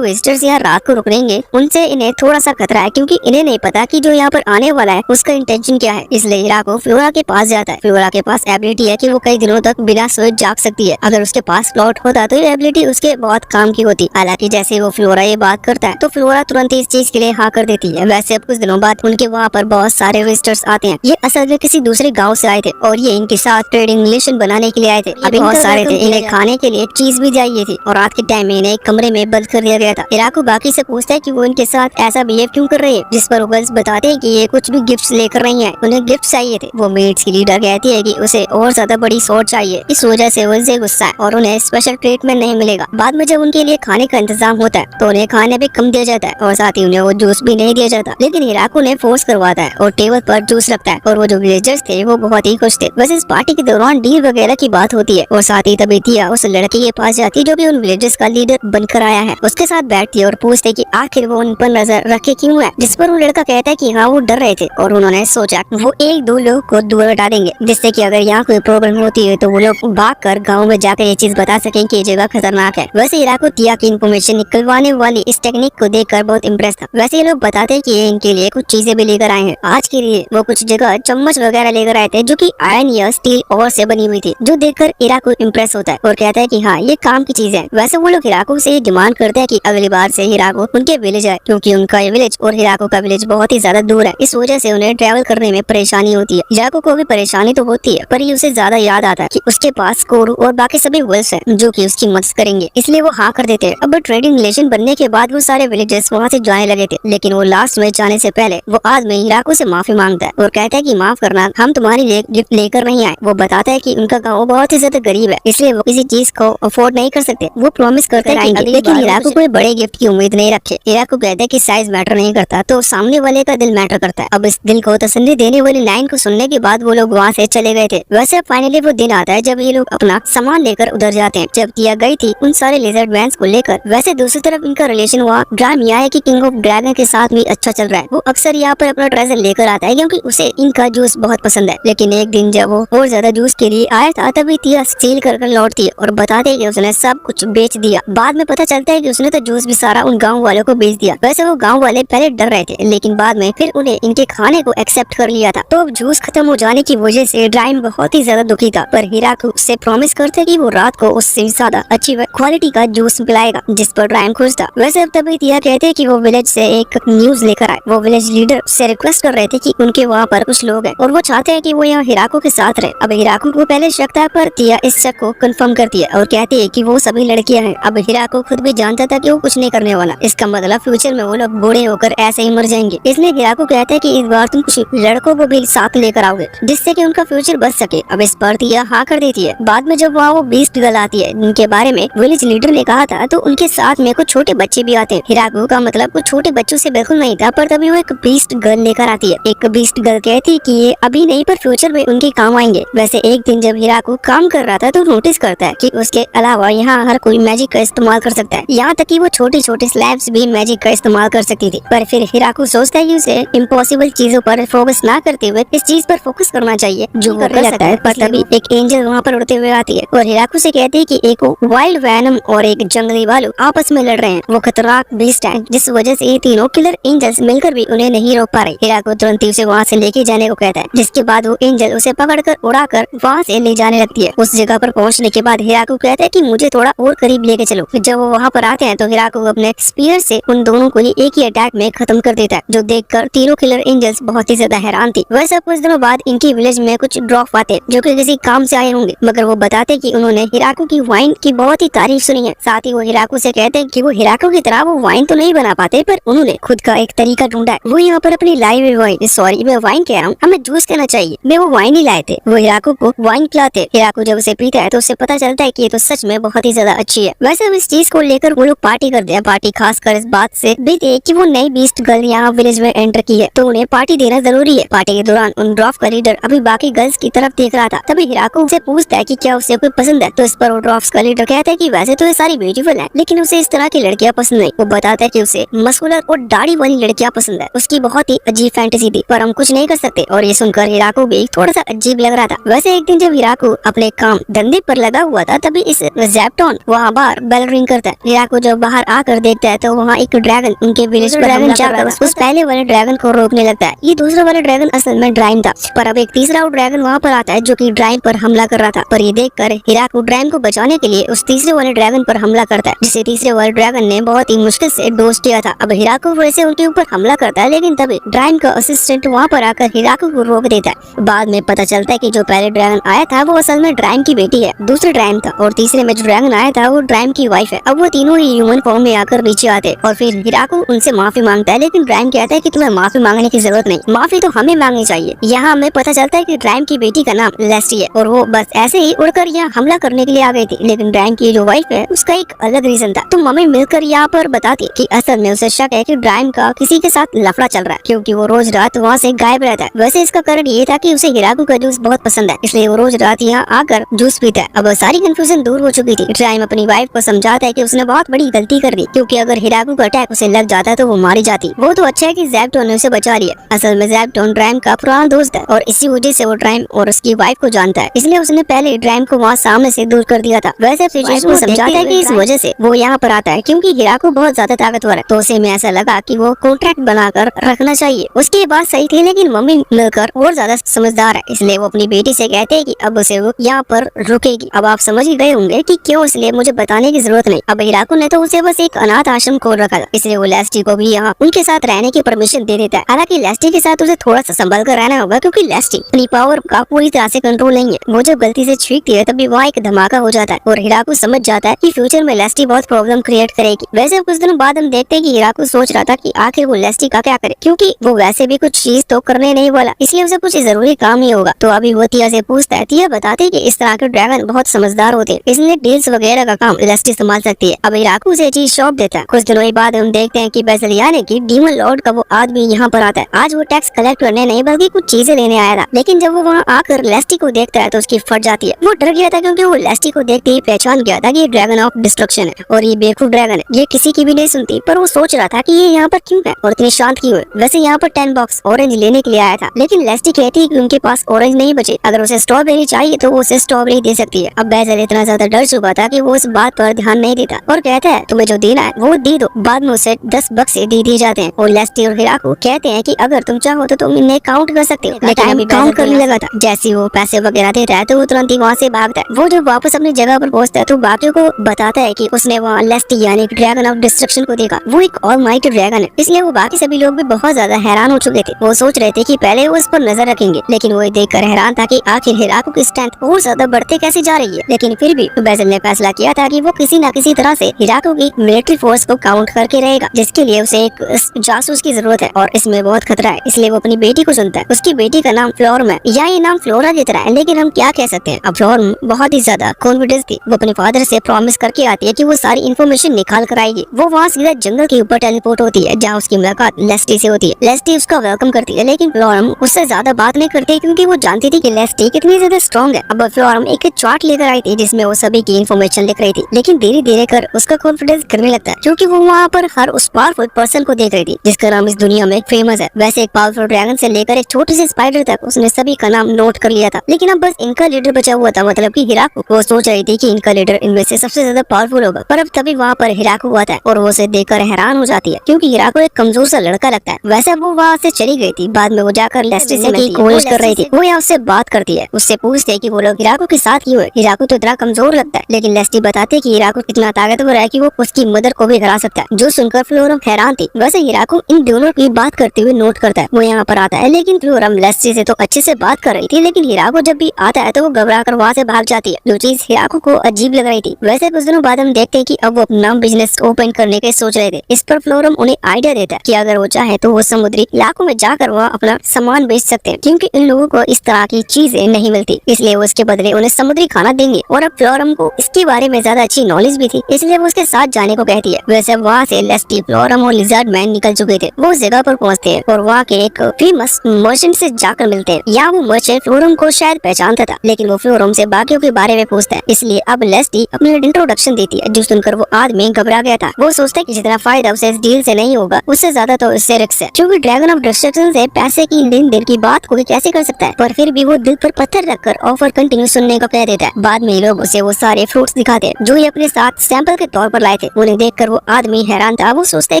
विजिटर्स यहाँ रात को रुकेंगे उनसे इन्हें थोड़ा सा खतरा है क्योंकि इन्हें नहीं पता कि जो यहाँ पर आने वाला है उसका इंटेंशन क्या है, इसलिए हिराको फ्लोरा के पास जाता है। फ्लोरा के पास एबिलिटी है कि वो कई दिनों तक बिना सोए जाग सकती है। अगर उसके पास प्लॉट होता तो ये एबिलिटी उसके बहुत काम की होती। हालांकि जैसे वो फ्लोरा ये बात करता है तो फ्लोरा तुरंत इस चीज के लिए हाँ कर देती है। वैसे अब कुछ दिनों बाद उनके वहाँ पर बहुत सारे विजिटर्स आते हैं। ये असल में किसी दूसरे गाँव से आए थे और ये इनके साथ ट्रेडिंग रिलेशन बनाने के लिए आए थे। अभी बहुत सारे थे, इन्हें खाने के लिए चीज भी चाहिए थी और रात के टाइम में इन्हें एक कमरे में बंद कर दिया गया था। हिराको बाकी से पूछता है कि वो इनके साथ ऐसा बिहेव क्यों कर रहे हैं, जिस पर गर्ल्स बताते हैं कि ये कुछ भी गिफ्ट्स लेकर नहीं है, उन्हें गिफ्ट चाहिए थे। वो मेट्स की लीडर कहती है कि उसे और ज्यादा बड़ी स्वॉर्ड चाहिए, इस वजह से वो इनसे गुस्सा है और उन्हें स्पेशल ट्रीटमेंट नहीं मिलेगा। बाद में जब उनके लिए खाने का इंतजाम होता है तो उन्हें खाने भी कम दिया जाता है और साथ ही उन्हें वो जूस भी नहीं दिया जाता, लेकिन हिराको ने फोर्स करवाता है और टेबल पर जूस रखता है और वो जो विलेजर्स थे वो बहुत ही खुश थे। वैसे इस पार्टी के दौरान डील वगैरह की बात होती है और साथ ही तभी तिया उस लड़के के पास जाती है जो भी उन विलेजर्स का लीडर बनकर आया है। उसके साथ बैठती है और पूछती है कि आखिर वो उन पर नजर रखे क्यों है, जिस पर वो लड़का कहता है कि हाँ वो डर रहे थे और उन्होंने सोचा वो 1-2 लोगों को दूर हटा देंगे जिससे कि अगर यहाँ कोई प्रॉब्लम होती है तो वो लोग भागकर गाँव में जाकर ये चीज बता सकें कि ये जगह खतरनाक है। वैसे हिराको तिया की इन्फॉर्मेशन निकलवाने वाली इस टेक्निक को देखकर बहुत इम्प्रेस था। वैसे ये लोग बताते हैं कि ये इनके लिए कुछ चीजें भी लेकर आए हैं। आज के लिए वो कुछ जगह चम्मच वगैरह लेकर आए थे जो कि आयरन या स्टील और से बनी हुई थी, जो देखकर हिराको इम्प्रेस होता है और कहता है कि हाँ ये काम की चीज है। वैसे वो लोग हिराको से डिमांड करते हैं कि अगली बार से हिराको उनके विलेज आए क्योंकि उनका विलेज और हिराको का विलेज बहुत ही ज्यादा दूर है, इस वजह से उन्हें ट्रैवल करने में परेशानी होती है। हिराको को भी परेशानी तो होती है पर ये उसे ज्यादा याद आता है कि उसके पास कोरू और बाकी सभी वर्ल्स हैं जो कि उसकी मदद करेंगे, इसलिए वो हाँ कर देते हैं। अब ट्रेडिंग रिलेशन बनने के बाद वो सारे विलेजर्स वहाँ से जाने लगे थे, लेकिन वो लास्ट में जाने से पहले वो आदमी हिराको से माफी मांगता है और कहता है कि माफ करना, हम तुम्हारी गिफ्ट लेकर नहीं आए। वो बताता है कि उनका गाँव बहुत ही ज्यादा गरीब है इसलिए वो किसी चीज को अफोर्ड नहीं कर सकते। वो प्रॉमिस करते हैं लेकिन हिराको कोई बड़े गिफ्ट की उम्मीद नहीं रखे। हिराको कहता है कि साइज मैटर नहीं करता तो सामने वाले का दिल मैटर करता है। अब इस दिल को तसल्ली देने वाली लाइन को सुनने के बाद वो लोग वहाँ से चले गए थे। वैसे फाइनली वो दिन आता है जब ये लोग अपना सामान लेकर उधर जाते हैं। जब तिया गई थी उन सारे लेजर्ड मैन्स को लेकर। वैसे दूसरी तरफ इनका रिलेशन हुआ ड्राम यह है कि किंग ऑफ ड्रैगन के साथ भी अच्छा चल रहा है। वो अक्सर यहाँ पर अपना ट्रेजर लेकर आता है क्योंकि उसे इनका जूस बहुत पसंद है। लेकिन एक दिन जब वो और ज्यादा जूस के लिए आया था तभी तिया सील कर लौटती है और बताते है कि उसने सब कुछ बेच दिया। बाद में पता चलता है कि उसने तो जूस भी सारा उन गाँव वालों को बेच दिया। वैसे वो गाँव वाले पहले डर रहे थे लेकिन बाद में फिर उन्हें इनके खाने को एक्सेप्ट कर लिया था। तो अब जूस खत्म हो जाने की वजह से ड्राइम बहुत ही ज्यादा दुखी था, पर हिराको उससे प्रॉमिस करते कि वो रात को उससे ज्यादा अच्छी क्वालिटी का जूस पिलाएगा, जिस पर ड्राइम खुश था। वैसे अब तभी तभी तिया कहते हैं कि वो विलेज से एक न्यूज लेकर आए। वो विलेज लीडर से रिक्वेस्ट कर रहे थे कि उनके वहाँ पर कुछ लोग हैं और वो चाहते हैं कि वो यहाँ हिराको के साथ रहे। अब हिराको को पहले शक था, पर तिया इस शक को कंफर्म करती है और कहती है कि वो सभी लड़कियां हैं। अब हिराको खुद भी जानता था कि वो कुछ नहीं करने वाला, इसका मतलब फ्यूचर में वो लोग बूढ़े होकर ऐसे ही मर जाएंगे। इसलिए हिराको कहते हैं कि इस बार तुम कुछ लड़कों को भी साथ लेकर आओगे जिससे कि उनका फ्यूचर बच सके। अब इस पर तिया हाँ कर देती है। बाद में जब वहाँ वो बीस्ट गर्ल आती है जिनके बारे में विलेज लीडर ने कहा था, तो उनके साथ में कुछ छोटे बच्चे भी आते हैं। हिराको का मतलब कुछ छोटे बच्चों से बिल्कुल नहीं था, पर तभी वो एक बीस्ट गर्ल लेकर आती है। एक बीस्ट गर्ल कहती है कि ये अभी नहीं पर फ्यूचर में उनके काम आएंगे। वैसे एक दिन जब हिराको काम कर रहा था तो नोटिस करता है कि उसके अलावा यहाँ हर कोई मैजिक का इस्तेमाल कर सकता है, यहाँ तक कि वो छोटे छोटे स्लैब्स भी मैजिक का इस्तेमाल कर सकती थी। पर फिर हिराको सोचता है कि उसे इम्पॉसिबल चीजों पर फोकस ना करते हुए इस चीज पर फोकस करना चाहिए जो वो कर सकता है। पर तभी एक एंजल वहाँ पर उड़ते हुए आती है और हिराको से कहती है कि एक वाइल्ड वैनम और एक जंगली भालू आपस में लड़ रहे हैं। वो खतरनाक बीस्ट है जिस वजह से ये तीनों किलर एंजल्स मिलकर भी उन्हें नहीं रोक पा रहे। हिराको तुरंत ही उसे वहाँ से लेके जाने को कहता है, जिसके बाद वो एंजल उसे पकड़कर उड़ाकर वहाँ से ले जाने लगती है। उस जगह पर पहुँचने के बाद हिराको कहता है कि मुझे थोड़ा और करीब लेके चलो। जब वो वहाँ पर आते हैं तो हिराको अपने स्पीयर से उन दोनों को ही एक ही अटैक में खत्म कर देता है, जो देखकर तीनों किलर एंजल्स बहुत ही ज्यादा हैरान थी। वैसे कुछ दिनों बाद इनकी विलेज में कुछ ड्रॉप आते जो कि किसी काम से आए होंगे, मगर वो बताते कि उन्होंने हिराको की वाइन की बहुत ही तारीफ सुनी है। साथ ही वो हिराको से कहते हैं कि वो हिराको की तरह वो वाइन तो नहीं बना पाते, पर उन्होंने खुद का एक तरीका ढूंढा है। वो यहाँ पर अपनी लाइव वाइन, सॉरी मैं वाइन कह रहा हूँ, हमें जूस कहना चाहिए, मैं वो वाइन ही लाए थे। वो हिराको को वाइन पिलाते। हिराको जब उसे पीता है तो उसे पता चलता है कि ये तो सच में बहुत ही ज्यादा अच्छी है। वैसे अब इस चीज को लेकर वो लोग पार्टी करते हैं। पार्टी खासकर इस बात से भी थी कि वो नई बीस्ट गर्ल यहाँ विलेज में एंटर की है, तो उन्हें पार्टी देना जरूरी है। पार्टी के दौरान उन ड्रॉफ का लीडर अभी बाकी गर्ल्स की तरफ देख रहा था। तभी हिराको उसे पूछता है कि क्या उसे कोई पसंद है, तो इस पर वो ड्रॉफ्स का लीडर कहता है कि वैसे तो ये सारी ब्यूटीफुल है, लेकिन उसे इस तरह की लड़कियां पसंद नहीं। वो बताता है कि उसे मस्कुलर और दाढ़ी वाली लड़कियां पसंद है। उसकी बहुत ही अजीब फैंटेसी थी, पर हम कुछ नहीं कर सकते। और ये सुनकर हिराको भी थोड़ा सा अजीब लग रहा था। वैसे एक दिन जब हिराको अपने काम धंधे पर लगा हुआ था, तभी इस ज़ेप्टोन वहाँ बाहर बेल रिंग करता है। हिराको जब बाहर आकर देखता है तो वहाँ एक ड्रैगन उनके विलेज पर हमला कर रहा था। उस पहले वाले ड्रैगन को रोकने लगता है। ये दूसरा वाला ड्रैगन असल में ड्राइम था, पर अब एक तीसरा ड्रैगन वहाँ पर आता है जो कि ड्राइम पर हमला कर रहा था। पर ये देखकर हिराको ड्राइम को बचाने के लिए उस तीसरे वाले ड्रैगन पर हमला करता है, जिसे तीसरे वाले ड्रैगन ने बहुत ही मुश्किल से डोज दिया था। अब हिराको वैसे उनके ऊपर हमला करता है, लेकिन तभी ड्राइम का असिस्टेंट वहाँ पर आकर हिराको को रोक देता है। बाद में पता चलता है कि जो पहले ड्रैगन आया था वो असल में ड्राइम की बेटी है, दूसरा ड्राइम था, और तीसरे में जो ड्रैगन आया था वो ड्राइम की वाइफ है। अब वो तीनों ही ह्यूमन फॉर्म में आकर नीचे आते और फिर हिराको उनसे माफी मांगता है, लेकिन ड्राइम कहता है कि तुम्हें माफी मांगने की जरूरत नहीं, माफी तो हमें मांगनी चाहिए। यहाँ हमें पता चलता है कि ड्राइम की बेटी का नाम लेस्टी है और वो बस ऐसे ही उड़कर यहाँ हमला करने के लिए आ गई थी, लेकिन ड्राइम की जो वाइफ है उसका एक अलग रीजन था। तो मम्मी मिलकर यहाँ पर बताती कि असल में उसे शक है कि ड्राइम का किसी के साथ लफड़ा चल रहा है, क्योंकि वो रोज रात वहाँ से गायब रहता है। वैसे इसका कारण ये था कि उसे हिराको का जूस बहुत पसंद है, इसलिए वो रोज रात यहाँ आकर जूस पीता है। अब सारी कंफ्यूजन दूर हो चुकी थी। ड्राइम अपनी वाइफ को समझाता है कि उसने बहुत बड़ी गलती कर दी, क्योंकि अगर हिराको का अटैक उसे लग जाता तो वो मारी जाती। वो तो अच्छा है कि ज़ेप्टोन ने उसे बचा लिया। असल में ज़ेप्टोन ड्राइम का पुराना दोस्त है और इसी वजह से वो ड्राइम और उसकी वाइफ को जानता है, इसलिए उसने पहले ड्राइम को वहाँ सामने से दूर कर दिया था। वैसे सिचुएशन को समझाता है कि इस वजह से वो यहाँ पर आता है, क्योंकि हिराको बहुत ज्यादा ताकतवर है, तो उसे में ऐसा लगा कि वो कॉन्ट्रैक्ट बनाकर रखना चाहिए। उसकी बात सही थी, लेकिन मम्मी मिलकर और ज्यादा समझदार है, इसलिए वो अपनी बेटी से कहते हैं कि अब उसे वो यहाँ पर रुकेगी। अब आप समझ ही गए होंगे कि क्यों, इसलिए मुझे बताने की जरूरत नहीं। अब हिराको ने तो उसे बस एक अनाथ आश्रम खोल रखा था, इसलिए वो लेस्टी को भी यहाँ उनके साथ रहने की परमिशन दे देता है। हालांकि लेस्टी के साथ उसे थोड़ा सा संभल कर रहना होगा, क्योंकि लेस्टी अपनी पावर का पूरी तरह से कंट्रोल नहीं है। वो जब गलती से छींकती है तभी वहाँ एक धमाका हो जाता है और हिराको समझ जाता है कि फ्यूचर में लेस्टी बहुत प्रॉब्लम क्रिएट करेगी। वैसे कुछ दिनों बाद हम देखते हैं कि हिराको सोच रहा था कि आखिर वो लेस्टी का क्या करे, क्योंकि वो वैसे भी कुछ चीज तो करने नहीं वाला, इसलिए उसे कुछ जरूरी काम ही होगा। तो अभी वो तिया से पूछता है। तिया बताती है कि इस तरह के ड्रैगन बहुत समझदार होते हैं, इसलिए डील्स वगैरह का काम लेस्टी संभाल सकती है। अब हिराको उसे चीज सौंप देता है। कुछ दिनों बाद हम देखते हैं कि बेसिल यानी कि डीमन लॉर्ड का वो आदमी यहाँ पर आता है। आज वो टैक्स कलेक्ट करने नहीं बल्कि कुछ चीजें लेने आया था, लेकिन जब वो वहाँ आकर लेस्टी को देखता है तो उसकी फट जाती है। वो डर गया था, क्योंकि वो लेस्टी को देखते ही पहचान गया था कि ये ड्रैगन ऑफ डिस्ट्रक्शन है और ये बेवकूफ ड्रैगन है, ये किसी की भी नहीं सुनती। पर वो सोच रहा था कि ये यहाँ पर क्यों है और इतनी शांत क्यों है। वैसे यहाँ पर 10 बॉक्स ऑरेंज लेने के लिए आया था, लेकिन लेस्टी कहती है कि उनके पास ऑरेंज नहीं बचे, अगर उसे स्ट्रॉबेरी चाहिए तो वो उसे स्ट्रॉबेरी दे सकती है। अब बेसिल इतना ज्यादा डर चुका था कि वो इस बात पर ध्यान नहीं देता और कहता है तुम्हें जो देना है वो दे दो, बाद में उसे 10 बक्से दे दिए जाते हैं। और लेस्टी और हिराको कहते हैं कि अगर तुम चाहो तो तुम इन्हें काउंट कर सकते हो। लेकिन काउंट करने लगा था, जैसे वो पैसे वगैरह देता है तो वो तुरंत ही वहाँ से भागता है। वो जब वापस अपनी जगह पर पहुँचता है तो बाकियों को बताता है कि उसने वहाँ लेस्टी यानी ड्रैगन ऑफ इंस्ट्रक्शन को देखा। वो एक ऑलमाइटी ड्रैगन है, इसलिए वो बाकी सभी लोग भी बहुत ज्यादा हैरान हो चुके थे। वो सोच रहे थे कि पहले वो इस पर नजर रखेंगे, लेकिन वो देखकर हैरान था कि आखिर हिराको की स्ट्रेंथ और ज्यादा बढ़ते कैसे जा रही है। लेकिन फिर भी बेसिल ने फैसला किया था कि वो किसी न किसी तरह से हिराको की मिलिट्री फोर्स को काउंट करके रहेगा, जिसके लिए उसे एक जासूस की जरूरत है और इसमें बहुत खतरा है। इसलिए वो अपनी बेटी को चुनता है। उसकी बेटी का नाम फ्लोरम है, या ये नाम फ्लोरा की तरह है, लेकिन हम क्या कह सकते हैं। अब फ्लोरम बहुत ही ज्यादा कॉन्फिडेंस थी। वो अपने फादर से प्रॉमिस करके आती है कि वो सारी इन्फॉर्मेशन निकाल कर आएगी। वो वहाँ सीधा जंगल के ऊपर टेलीपोर्ट होती है, जहाँ उसकी मुलाकात लेस्टी से होती है। लेस्टी उसका वेलकम करती है, लेकिन फ्लोरम उससे ज्यादा बात नहीं करती क्योंकि वो जानती थी कि लेस्टी कितनी ज्यादा स्ट्रॉन्ग है। अब फ्लोरम एक चार्ट लेकर आई थी जिसमें वो सभी की इन्फॉर्मेशन लिख रही थी, लेकिन धीरे धीरे कर उसका कॉन्फिडेंस गिरने लगता है क्योंकि वो वहाँ पर हर उस पावरफुल पर्सन को देख रही थी जिसका नाम इस दुनिया में फेमस है। वैसे एक पावरफुल ड्रैगन से लेकर एक छोटे से स्पाइडर तक उसने सभी का नाम नोट कर लिया था, लेकिन अब बस इनका लीडर बचा हुआ था, मतलब कि हिराको। वो सोच रही थी कि इनका लीडर इनमें से सबसे ज्यादा पावरफुल होगा, पर अब तभी वहाँ पर हिराको आता है और वो उसे देखकर हैरान हो जाती है क्योंकि हिराको एक कमजोर सा लड़का लगता है। वैसे वो वहाँ से चली गई थी। बाद में वो जाकर लेस्टी से की कोशिश कर रही थी। वो यहाँ उससे बात करती है, उससे पूछते कि वो लोग हिराको के साथ क्यों है। हिराको तो इतना कमजोर लगता है, लेकिन लेस्टी बताते कि हिराको इतना ताकतवर है कि वो उसकी मदर को भी हरा सकता है, जो सुनकर फ्लोरम हैरान थी। वैसे हिराको इन दोनों की बात करते हुए नोट करता है। वो यहाँ पर आता है, लेकिन फ्लोरम लेस्टी से तो अच्छे से बात कर रही थी, लेकिन हिराको जब भी आता है तो वो घबरा कर वहाँ से भाग जाती है, जो चीज हिराको को अजीब लग रही थी। वैसे कुछ दिनों बाद हम देखते हैं कि अब वो अपना बिजनेस ओपन करने के सोच रहे थे। इस पर फ्लोरम उन्हें आइडिया देता है कि अगर वो चाहे तो वो समुद्री इलाकों में जाकर वह अपना सामान बेच सकते हैं, क्योंकि इन लोगों को इस तरह की चीजें नहीं मिलती, इसलिए वो इसके बदले उन्हें समुद्री खाना देंगे। और अब फ्लोरम को इसके बारे में ज्यादा अच्छी नॉलेज भी थी, इसलिए वो उसके साथ जाने को कहती है। वैसे वहाँ से लेस्टी, फ्लोरम और लिजर्ड मैन निकल चुके थे। वो उस जगह पर पहुँचते हैं और वहाँ के एक फेमस मर्चेंट से जाकर मिलते हैं। यहाँ वो मर्चेंट फ्लोरम को शायद पहचानता था, लेकिन वो फ्लोरम से बाकियों के बारे में पूछता है, इसलिए अब लेस्टी अपनी इंट्रोडक्शन देती है, जो सुनकर वो आदमी घबरा गया था। वो सोचता है कि जितना फायदा उसे इस डील से नहीं होगा, उससे ज्यादा तो इससे रिस्क है, क्योंकि ड्रैगन ऑफ डिस्ट्रक्शन से पैसे की लेन देन की बात कोई कैसे कर सकता है। पर फिर भी वो दिल पर पत्थर रखकर ऑफर कंटिन्यू सुनने को कह देता है। बाद में लोग उसे वो सारे फ्रूट्स दिखाते हैं जो ये अपने साथ सैंपल के तौर पर लाए थे। उन्हें देखकर वो आदमी हैरान था। वो सोचता है